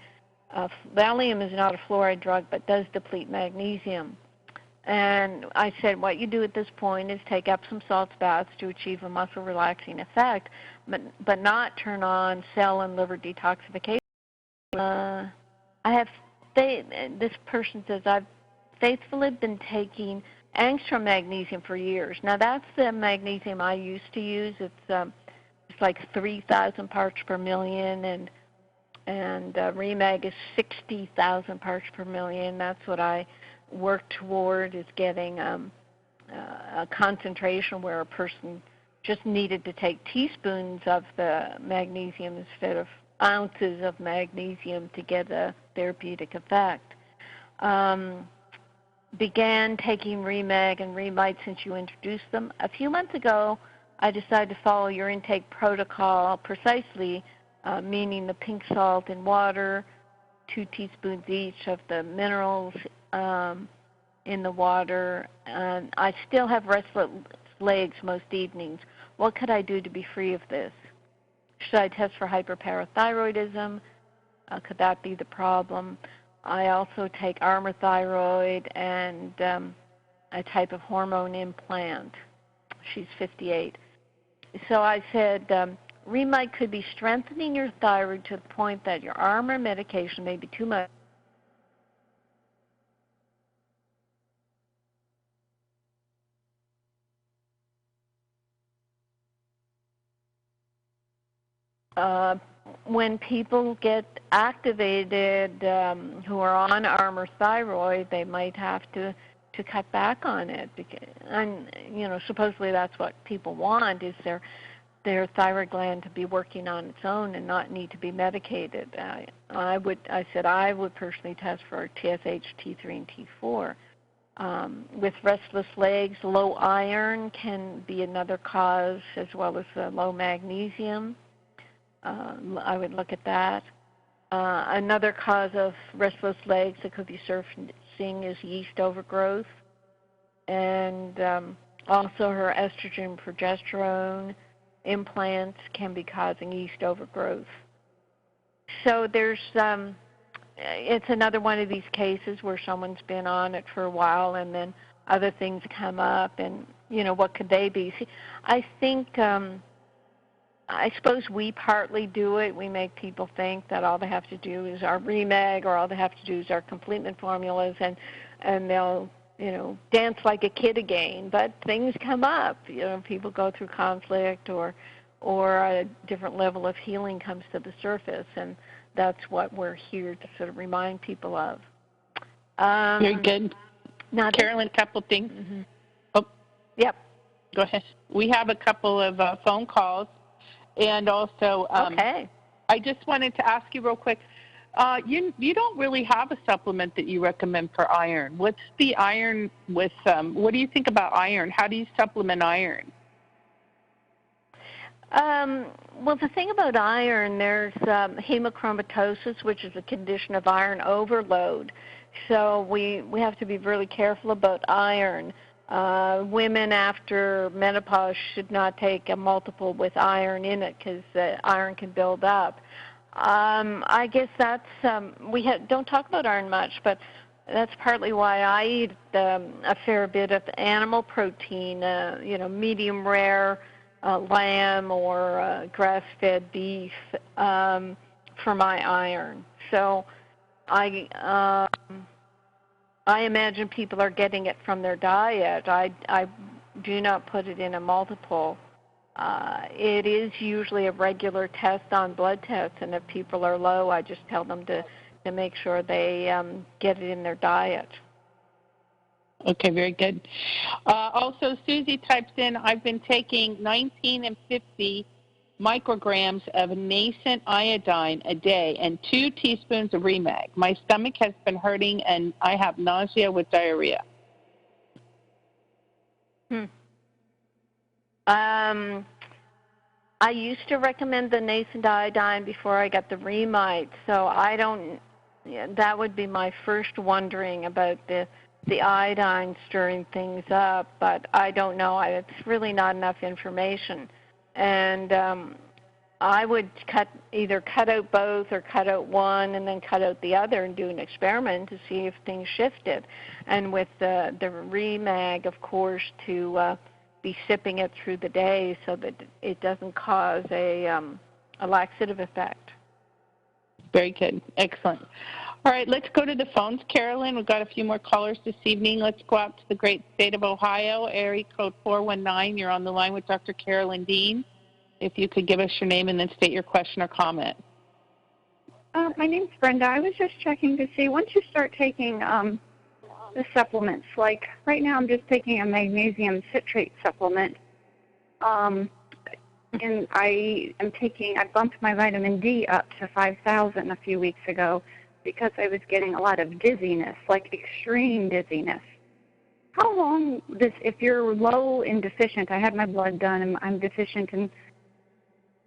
Valium is not a fluoride drug, but does deplete magnesium. And I said what you do at this point is take Epsom salts baths to achieve a muscle-relaxing effect, but not turn on cell and liver detoxification. This person says, I've faithfully been taking angstrom magnesium for years. Now, that's the magnesium I used to use. It's like 3,000 parts per million, and Remag is 60,000 parts per million. That's what I work toward, is getting a concentration where a person just needed to take teaspoons of the magnesium instead of ounces of magnesium to get a therapeutic effect. Began taking Remag and Remite since you introduced them. A few months ago, I decided to follow your intake protocol precisely, meaning the pink salt in water, 2 teaspoons each of the minerals in the water. And I still have restless legs most evenings. What could I do to be free of this? Should I test for hyperparathyroidism? Could that be the problem? I also take Armour Thyroid and a type of hormone implant. She's 58. So I said, Remite could be strengthening your thyroid to the point that your Armour medication may be too much. When people get activated who are on Armour Thyroid, they might have to cut back on it. And supposedly that's what people want, is their thyroid gland to be working on its own and not need to be medicated. I said I would personally test for TSH, T3, and T4. With restless legs, low iron can be another cause, as well as low magnesium. I would look at that. Another cause of restless legs that could be surfacing is yeast overgrowth. And also her estrogen progesterone implants can be causing yeast overgrowth. So there's it's another one of these cases where someone's been on it for a while and then other things come up, and what could they be? See, I think I suppose we partly do it. We make people think that all they have to do is our Remag, or all they have to do is our complement formulas, and they'll dance like a kid again. But things come up. People go through conflict, or a different level of healing comes to the surface, and that's what we're here to sort of remind people of. Very good. Now, Carolyn, a couple things. Mm-hmm. Oh, yep. Go ahead. We have a couple of phone calls. And also, okay. I just wanted to ask you real quick, you don't really have a supplement that you recommend for iron. What's the iron with, what do you think about iron? How do you supplement iron? Well, the thing about iron, there's hemochromatosis, which is a condition of iron overload. So we have to be really careful about iron. Women after menopause should not take a multiple with iron in it because iron can build up. I guess that's don't talk about iron much, but that's partly why I eat a fair bit of animal protein, medium rare lamb or grass-fed beef for my iron. So I imagine people are getting it from their diet. I do not put it in a multiple. It is usually a regular test on blood tests, and if people are low, I just tell them to make sure they get it in their diet. Okay, very good. Also, Susie types in, I've been taking 19 and 50 micrograms of nascent iodine a day and 2 teaspoons of Remag. My stomach has been hurting, and I have nausea with diarrhea. I used to recommend the nascent iodine before I got the Remite, so that would be my first wondering about the iodine stirring things up, but I don't know. It's really not enough information. And I would either cut out both or cut out one and then cut out the other and do an experiment to see if things shifted. And with the Remag, of course, to be sipping it through the day so that it doesn't cause a laxative effect. Very good. Excellent. All right, let's go to the phones. Carolyn, we've got a few more callers this evening. Let's go out to the great state of Ohio, area code 419. You're on the line with Dr. Carolyn Dean. If you could give us your name and then state your question or comment. My name's Brenda. I was just checking to see, once you start taking the supplements, like right now I'm just taking a magnesium citrate supplement, and I bumped my vitamin D up to 5,000 a few weeks ago because I was getting a lot of dizziness, like extreme dizziness. How long if you're low and deficient, I had my blood done and I'm deficient in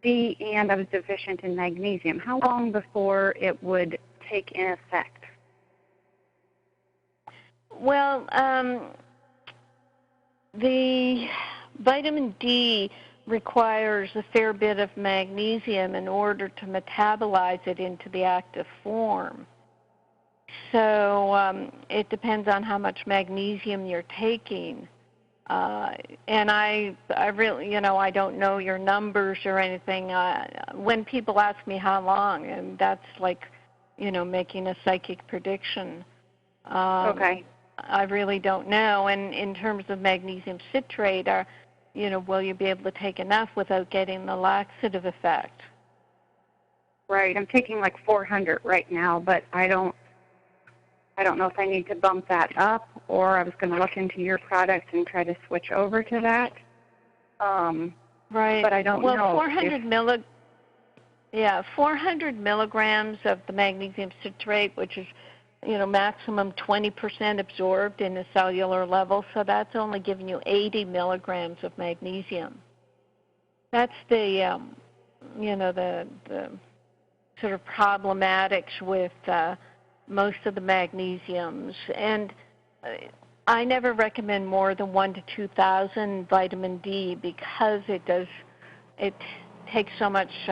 D and I was deficient in magnesium, how long before it would take in effect? Well, the vitamin D requires a fair bit of magnesium in order to metabolize it into the active form. So it depends on how much magnesium you're taking. And I really, I don't know your numbers or anything. When people ask me how long, and that's like, making a psychic prediction. Okay. I really don't know. And in terms of magnesium citrate, will you be able to take enough without getting the laxative effect? Right. I'm taking like 400 right now, but I don't know if I need to bump that up, or I was going to look into your product and try to switch over to that. Right. But I don't know. Well, 400 milligrams of the magnesium citrate, which is maximum 20% absorbed in the cellular level, so that's only giving you 80 milligrams of magnesium. That's the, the sort of problematics with most of the magnesiums. And I never recommend more than 1,000 to 2,000 vitamin D because it takes so much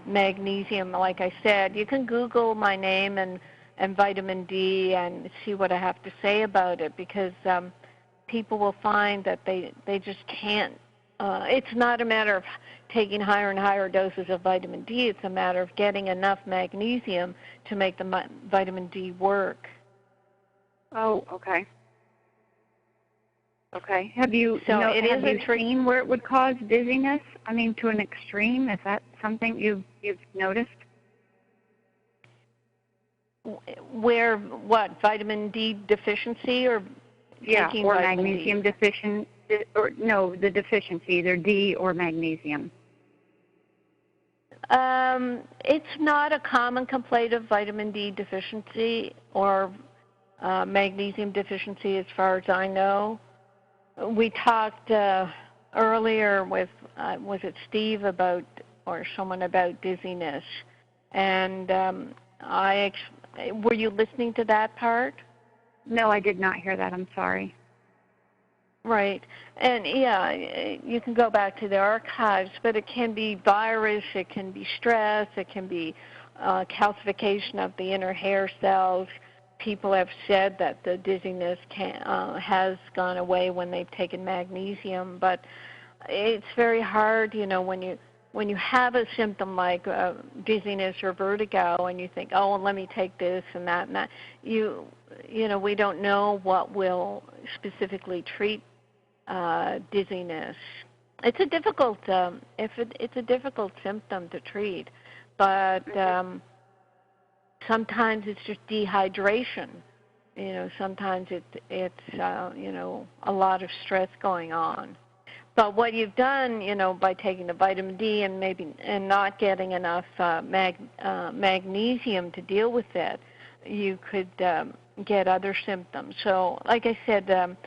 magnesium. Like I said, you can Google my name and vitamin D and see what I have to say about it, because people will find that they just can't. It's not a matter of taking higher and higher doses of vitamin D. It's a matter of getting enough magnesium to make the vitamin D work. Oh, okay. Okay. Have you seen where it would cause dizziness? I mean, to an extreme? Is that something you've noticed? Where what? Vitamin D deficiency or taking or vitamin magnesium D? deficiency, or no, the deficiency, either D or magnesium. It's not a common complaint of vitamin D deficiency or magnesium deficiency as far as I know. We talked a earlier with, was it Steve about, or someone about dizziness, and were you listening to that part? No, I did not hear that. I'm sorry. Right. And, yeah, you can go back to the archives, but it can be virus, it can be stress, it can be calcification of the inner hair cells. People have said that the dizziness has gone away when they've taken magnesium, but it's very hard, when you have a symptom like dizziness or vertigo and you think, oh, well, let me take this and that, we don't know what will specifically treat dizziness. It's a difficult it's a difficult symptom to treat, but sometimes it's just dehydration. Sometimes it's a lot of stress going on. But what you've done, by taking the vitamin D and not getting enough magnesium to deal with it, you could get other symptoms. So, like I said,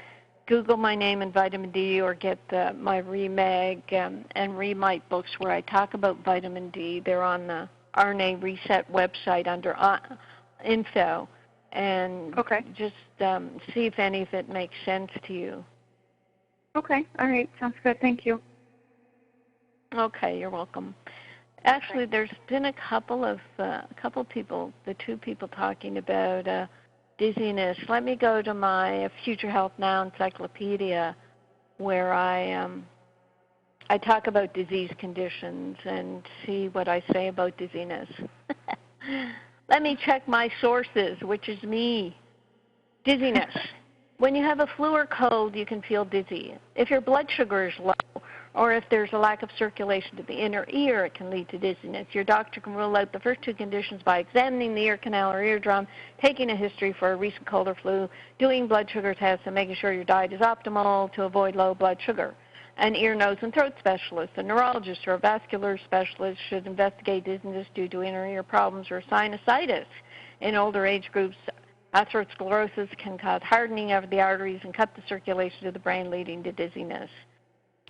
Google my name and vitamin D, or get my Remag and Remite books where I talk about vitamin D. They're on the RNA Reset website under info, and just see if any of it makes sense to you. Okay. All right. Sounds good. Thank you. Okay, you're welcome. Actually, there's been a couple people, the two people talking about dizziness. Let me go to my Future Health Now encyclopedia, where I talk about disease conditions and see what I say about dizziness. Let me check my sources, which is me. Dizziness. When you have a flu or cold, you can feel dizzy. If your blood sugar is low, or if there's a lack of circulation to the inner ear, it can lead to dizziness. Your doctor can rule out the first two conditions by examining the ear canal or eardrum, taking a history for a recent cold or flu, doing blood sugar tests, and making sure your diet is optimal to avoid low blood sugar. An ear, nose, and throat specialist, a neurologist, or a vascular specialist should investigate dizziness due to inner ear problems or sinusitis. In older age groups, atherosclerosis can cause hardening of the arteries and cut the circulation to the brain, leading to dizziness.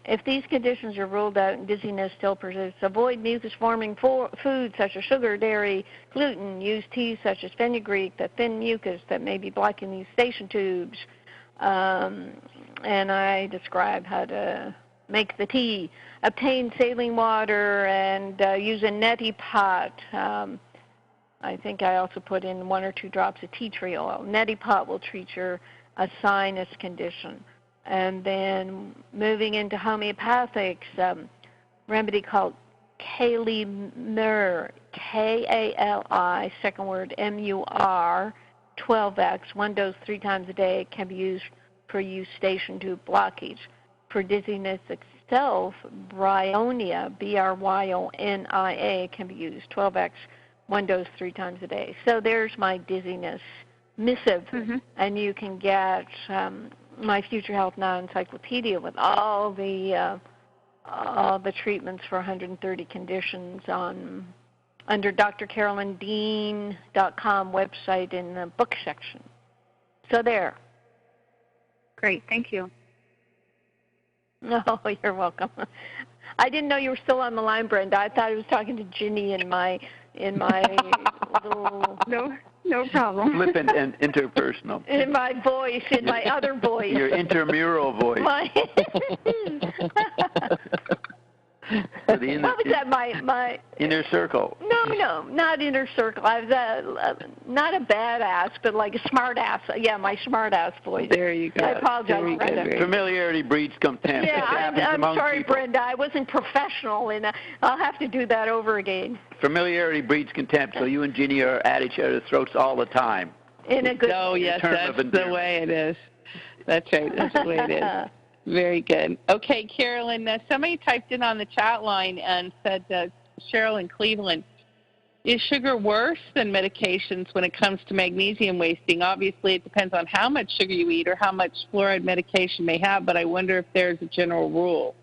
If these conditions are ruled out and dizziness still persists, avoid mucus-forming foods such as sugar, dairy, gluten. Use teas such as fenugreek that thin mucus that may be blocking the eustachian tubes. And I describe how to make the tea. Obtain saline water and use a neti pot. I think I also put in 1 or 2 drops of tea tree oil. Neti pot will treat a sinus condition. And then moving into homeopathics, remedy called Kali-Mur, K-A-L-I, second word M-U-R, 12X, 1 dose 3 times a day. It can be used for eustachian tube blockage. For dizziness itself, Bryonia, B-R-Y-O-N-I-A, can be used, 12X, 1 dose 3 times a day. So there's my dizziness missive, and you can get my Future Health Now encyclopedia with all the treatments for 130 conditions under drcarolyndean.com website in the book section. So there. Great, thank you. No, you're welcome. I didn't know you were still on the line, Brenda. I thought I was talking to Ginny in my little... No problem. Flippant and interpersonal. In my voice, in my other voice. Your intramural voice. What was that? My inner circle. No, not inner circle. I was not a badass, but like a smart ass. Yeah, my smart ass voice. There you go. I apologize, Brenda. Familiarity breeds contempt. Yeah, I'm sorry, people. Brenda. I wasn't professional, and I'll have to do that over again. Familiarity breeds contempt, so you and Ginny are at each other's throats all the time. In a good. Oh yes, that's the way it is. That's right. That's the way it is. Very good. Okay, Carolyn, somebody typed in on the chat line and said, Cheryl in Cleveland, is sugar worse than medications when it comes to magnesium wasting? Obviously, it depends on how much sugar you eat or how much fluoride medication may have, but I wonder if there's a general rule.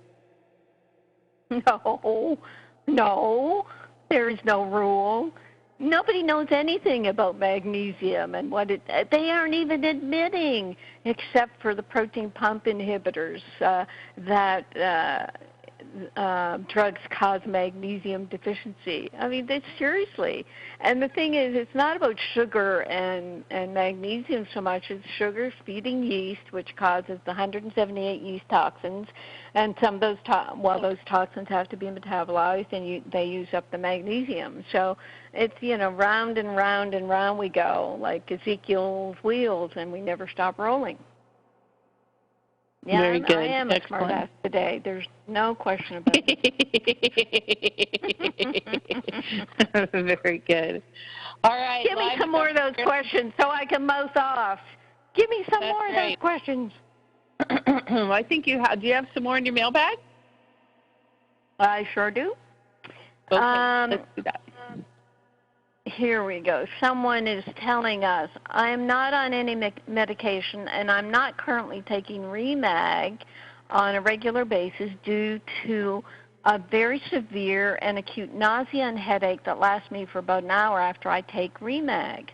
No, there is no rule. Nobody knows anything about magnesium and what they aren't even admitting, except for the protein pump inhibitors, that drugs cause magnesium deficiency. I mean, seriously. And the thing is, it's not about sugar and magnesium so much. It's sugar feeding yeast, which causes the 178 yeast toxins. And some of those, those toxins have to be metabolized, and they use up the magnesium. So it's, round and round and round we go, like Ezekiel's wheels, and we never stop rolling. Yeah, Very good. I am Excellent. a smartass today. There's no question about it. Very good. All right. Give me some more of those questions so I can mouth off. Give me some more of those questions. I think you have. Do you have some more in your mailbag? I sure do. Okay, let's do that. Here we go. Someone is telling us, I am not on any medication, and I'm not currently taking Remag on a regular basis due to a very severe and acute nausea and headache that lasts me for about an hour after I take Remag.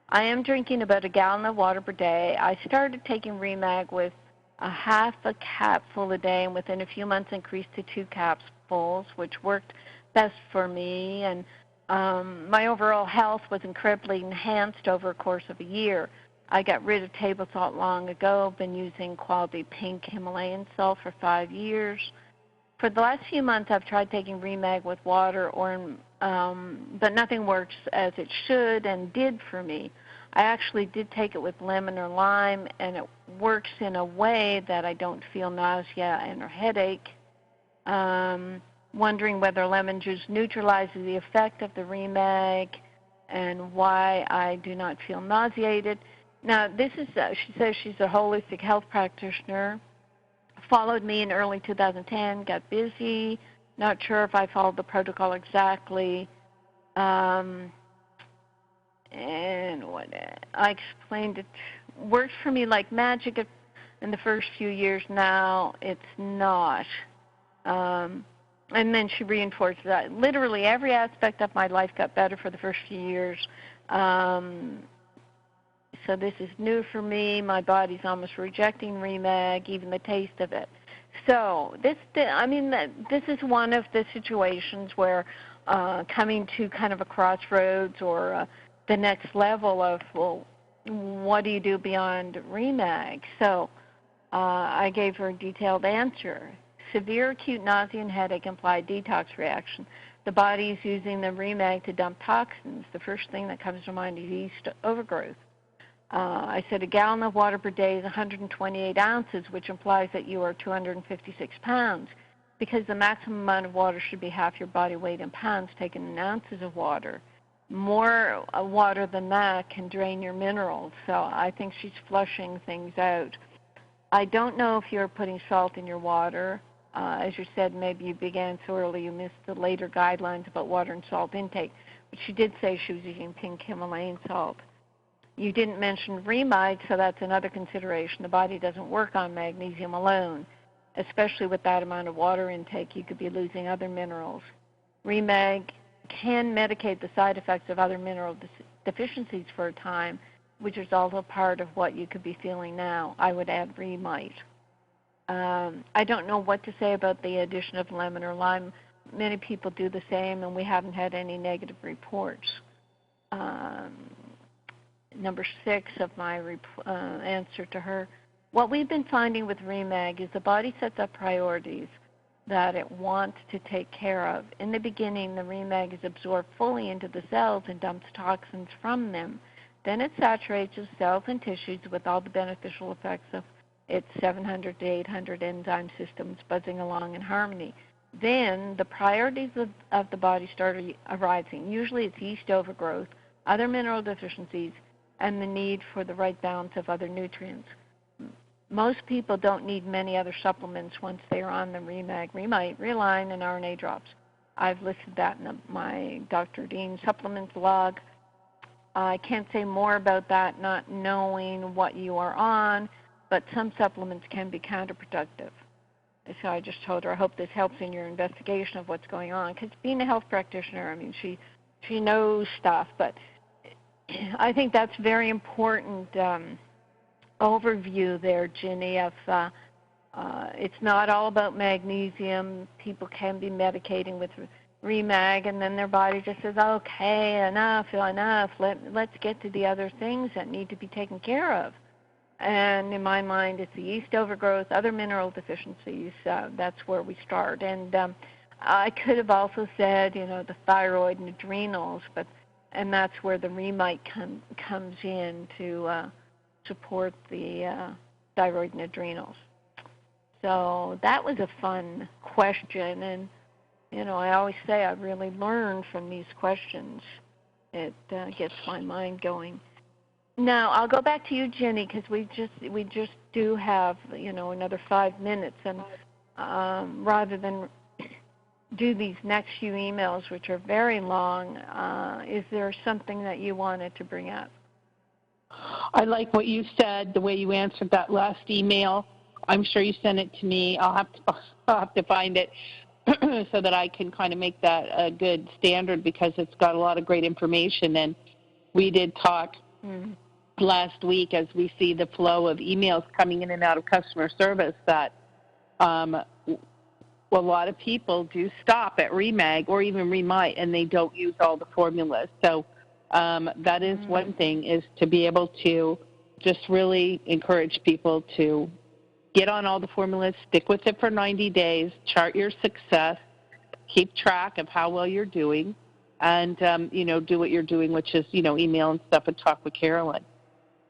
I am drinking about a gallon of water per day. I started taking Remag with a half a capful a day, and within a few months increased to 2 capsules, which worked best for me, and my overall health was incredibly enhanced over a course of a year. I got rid of table salt long ago. Been using quality pink Himalayan salt for 5 years. For the last few months, I've tried taking Remag with water, but nothing works as it should and did for me. I actually did take it with lemon or lime, and it works in a way that I don't feel nausea and or headache. Wondering whether lemon juice neutralizes the effect of the Remag and why I do not feel nauseated. Now, this is, she says she's a holistic health practitioner, followed me in early 2010, got busy, not sure if I followed the protocol exactly. And what I explained, it works for me like magic in the first few years. Now it's not. And then she reinforced that literally every aspect of my life got better for the first few years. So this is new for me. My body's almost rejecting Remag, even the taste of it. So this is one of the situations where coming to kind of a crossroads or the next level of, well, what do you do beyond Remag? So I gave her a detailed answer. Severe acute nausea and headache imply detox reaction. The body is using the Remag to dump toxins. The first thing that comes to mind is yeast overgrowth. I said a gallon of water per day is 128 ounces, which implies that you are 256 pounds, because the maximum amount of water should be half your body weight in pounds taken in ounces of water. More water than that can drain your minerals, so I think she's flushing things out. I don't know if you're putting salt in your water. As you said, maybe you began so early you missed the later guidelines about water and salt intake. But she did say she was using pink Himalayan salt. You didn't mention Remag, so that's another consideration. The body doesn't work on magnesium alone. Especially with that amount of water intake, you could be losing other minerals. Remag can medicate the side effects of other mineral deficiencies for a time, which is also part of what you could be feeling now. I would add Remite. I don't know what to say about the addition of lemon or lime. Many people do the same, and we haven't had any negative reports. Number 6 of my answer to her, what we've been finding with Remag is the body sets up priorities that it wants to take care of. In the beginning, the Remag is absorbed fully into the cells and dumps toxins from them. Then it saturates the cells and tissues with all the beneficial effects of its 700 to 800 enzyme systems buzzing along in harmony. Then the priorities of the body start arising. Usually it's yeast overgrowth, other mineral deficiencies, and the need for the right balance of other nutrients. Most people don't need many other supplements once they are on the Remag, Remite, Reline, and RNA drops. I've listed that in my Dr. Dean supplements log. I can't say more about that, not knowing what you are on, but some supplements can be counterproductive. So I just told her, I hope this helps in your investigation of what's going on. Because being a health practitioner, I mean, she she knows stuff. But I think that's very important overview there, Ginny, of it's not all about magnesium. People can be medicating with Remag, and then their body just says, okay, enough. Let's get to the other things that need to be taken care of. And in my mind, it's the yeast overgrowth, other mineral deficiencies. That's where we start. And I could have also said, the thyroid and adrenals, and that's where the Remite comes in to support the thyroid and adrenals. So that was a fun question, and I always say I really learn from these questions. It gets my mind going. Now I'll go back to you, Ginny, because we just do have another 5 minutes, and rather than do these next few emails, which are very long, is there something that you wanted to bring up? I like what you said, the way you answered that last email. I'm sure you sent it to me. I'll have to find it so that I can kind of make that a good standard, because it's got a lot of great information. And we did talk last week, as we see the flow of emails coming in and out of customer service, that a lot of people do stop at Remag or even Remite, and they don't use all the formulas. So that is one thing, is to be able to just really encourage people to get on all the formulas, stick with it for 90 days, chart your success, keep track of how well you're doing, and, do what you're doing, which is, email and stuff and talk with Carolyn.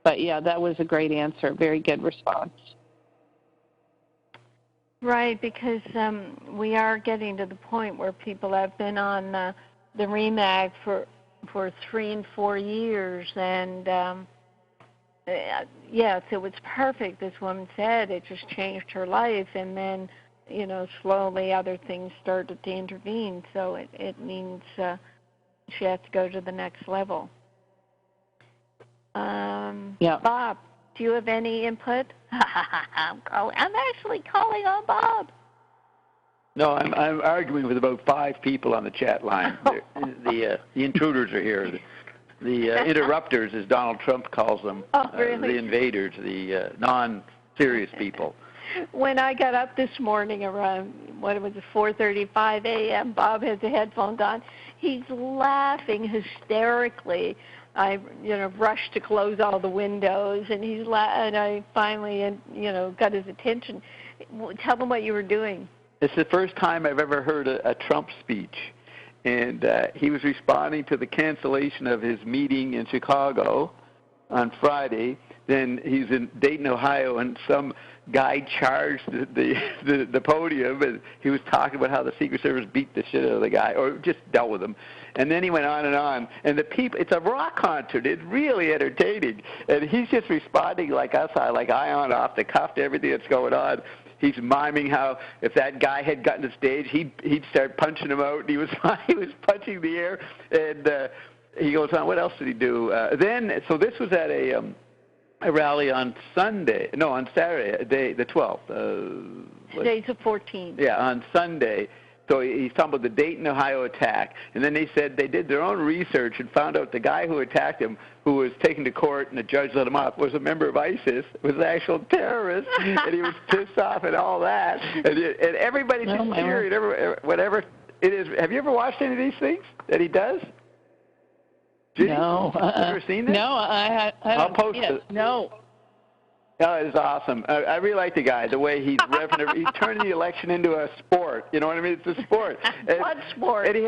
But, yeah, that was a great answer. Very good response. Right, because we are getting to the point where people have been on the Remag for 3 and 4 years, and yes, it was perfect. This woman said it just changed her life, and then slowly other things started to intervene. So it means she has to go to the next level. Bob, do you have any input? I'm actually calling on Bob. No, I'm arguing with about 5 people on the chat line. The intruders are here. The interrupters, as Donald Trump calls them, really? the invaders, the non-serious people. When I got up this morning around, 4:35 a.m., Bob has the headphones on. He's laughing hysterically. I, rushed to close all the windows, and and I finally, got his attention. Tell him what you were doing. It's the first time I've ever heard a Trump speech. And he was responding to the cancellation of his meeting in Chicago on Friday. Then he's in Dayton, Ohio, and some guy charged the podium, and he was talking about how the Secret Service beat the shit out of the guy, or just dealt with him. And then he went on, and the people, it's a rock concert. It's really entertaining. And he's just responding like us, like Ion, off the cuff to everything that's going on. He's miming how if that guy had gotten to stage, he'd start punching him out. And he was punching the air, and he goes on. What else did he do? So this was at a rally on Saturday, the 12th. Today's the 14th. Yeah, on Sunday. So he's talking about the Dayton, Ohio attack. And then they said they did their own research and found out the guy who attacked him, who was taken to court and the judge let him off, was a member of ISIS, was an actual terrorist, and he was pissed off and all that. And everybody's just cheering, whatever it is. Have you ever watched any of these things that he does? No. Have you ever seen this? No, I'll post it. No. Oh, it's awesome. I really like the guy, the way he's he's turning the election into a sport. You know what I mean? It's a sport. What sport? And he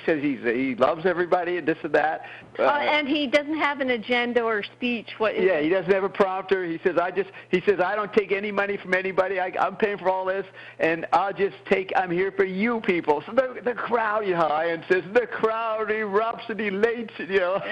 says he loves everybody and this and that. And he doesn't have an agenda or speech. He doesn't have a prompter. He says I don't take any money from anybody. I'm paying for all this, and I'm here for you people. So the crowd, Ian says, the crowd erupts and elates, The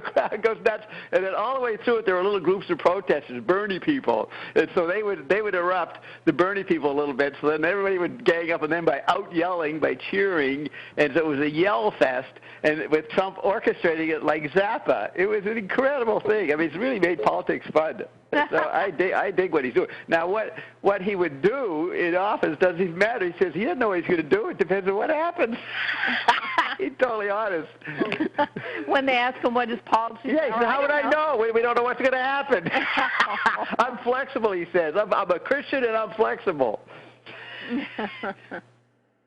crowd goes nuts, and then all the way through do it, there were little groups of protesters, Bernie people, and so they would erupt the Bernie people a little bit. So then everybody would gang up on them by out yelling, by cheering, and so it was a yell fest. And with Trump orchestrating it like Zappa, it was an incredible thing. I mean, it's really made politics fun. So I dig what he's doing. Now, what he would do in office doesn't even matter. He says he doesn't know what he's going to do. It depends on what happens. He's totally honest. When they ask him what his policy is, yeah, he said, how would I know? We don't know what's going to happen. I'm flexible, he says. I'm a Christian and I'm flexible.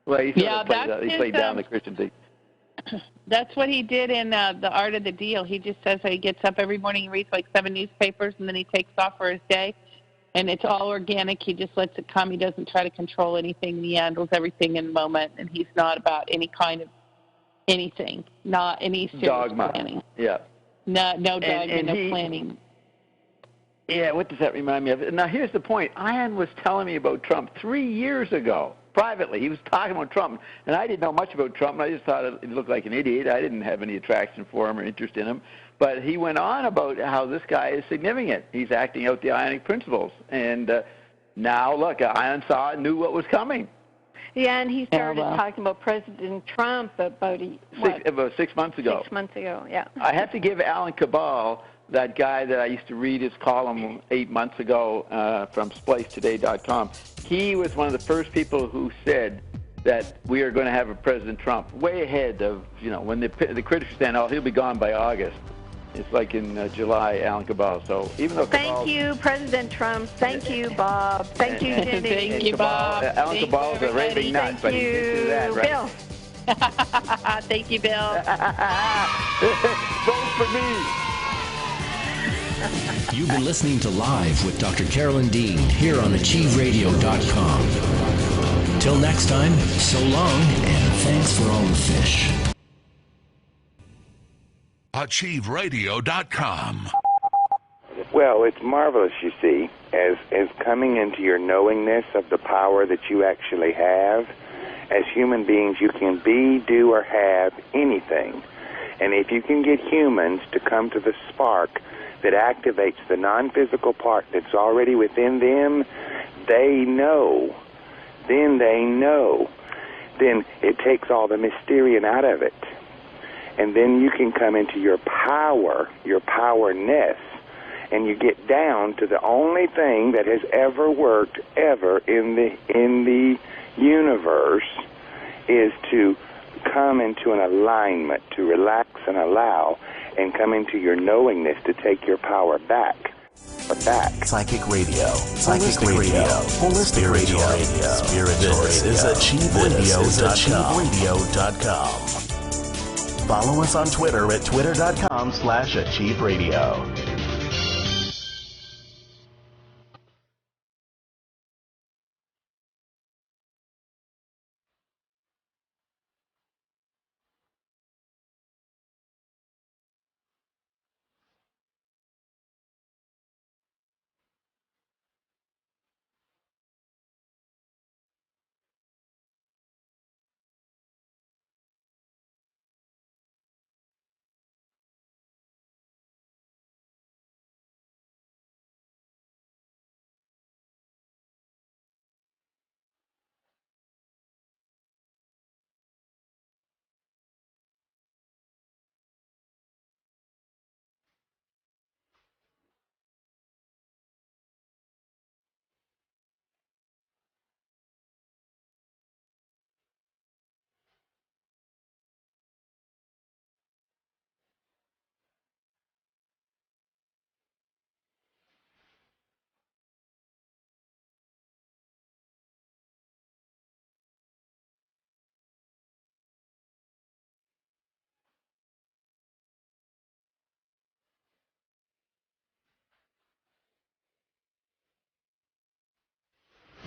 Well, he played down the Christian thing. That's what he did in The Art of the Deal. He just says that he gets up every morning, he reads like 7 newspapers, and then he takes off for his day. And it's all organic. He just lets it come. He doesn't try to control anything. He handles everything in the moment, and he's not about any kind of anything, not any serious dogma. Planning. Yeah. No dogma, no planning. Yeah, what does that remind me of? Now, here's the point. Ian was telling me about Trump 3 years ago. Privately, he was talking about Trump, and I didn't know much about Trump, and I just thought it looked like an idiot. I didn't have any attraction for him or interest in him. But he went on about how this guy is significant. He's acting out the Ionic principles. And now, look, Ion saw it, knew what was coming. Yeah, and he started talking about President Trump about 6 months ago. 6 months ago, yeah. I have to give Alan Cabal, that guy that I used to read his column 8 months ago from SpliceToday.com, he was one of the first people who said that we are going to have a President Trump way ahead of, when the critics stand, he'll be gone by August. It's like in July, Alan Cabal. So even though Thank you, President Trump. Thank you, Bob. Thank you, Jenny. Thank you, Bob. Alan Cabal's a raving nut, but he didn't do that, right? Bill. Thank you, Bill. Vote for me. You've been listening to Live with Dr. Carolyn Dean here on AchieveRadio.com. Till next time, so long, and thanks for all the fish. AchieveRadio.com. Well, it's marvelous, you see, as coming into your knowingness of the power that you actually have. As human beings, you can be, do, or have anything. And if you can get humans to come to the spark that activates the non-physical part that's already within them, they know. Then they know. Then it takes all the Mysterian out of it. And then you can come into your power, your powerness, and you get down to the only thing that has ever worked ever in the universe is to come into an alignment, to relax and allow, and come into your knowingness to take your power back. Psychic radio, holistic radio, spiritual. This is AchieveRadio.com. Follow us on Twitter at twitter.com/AchieveRadio.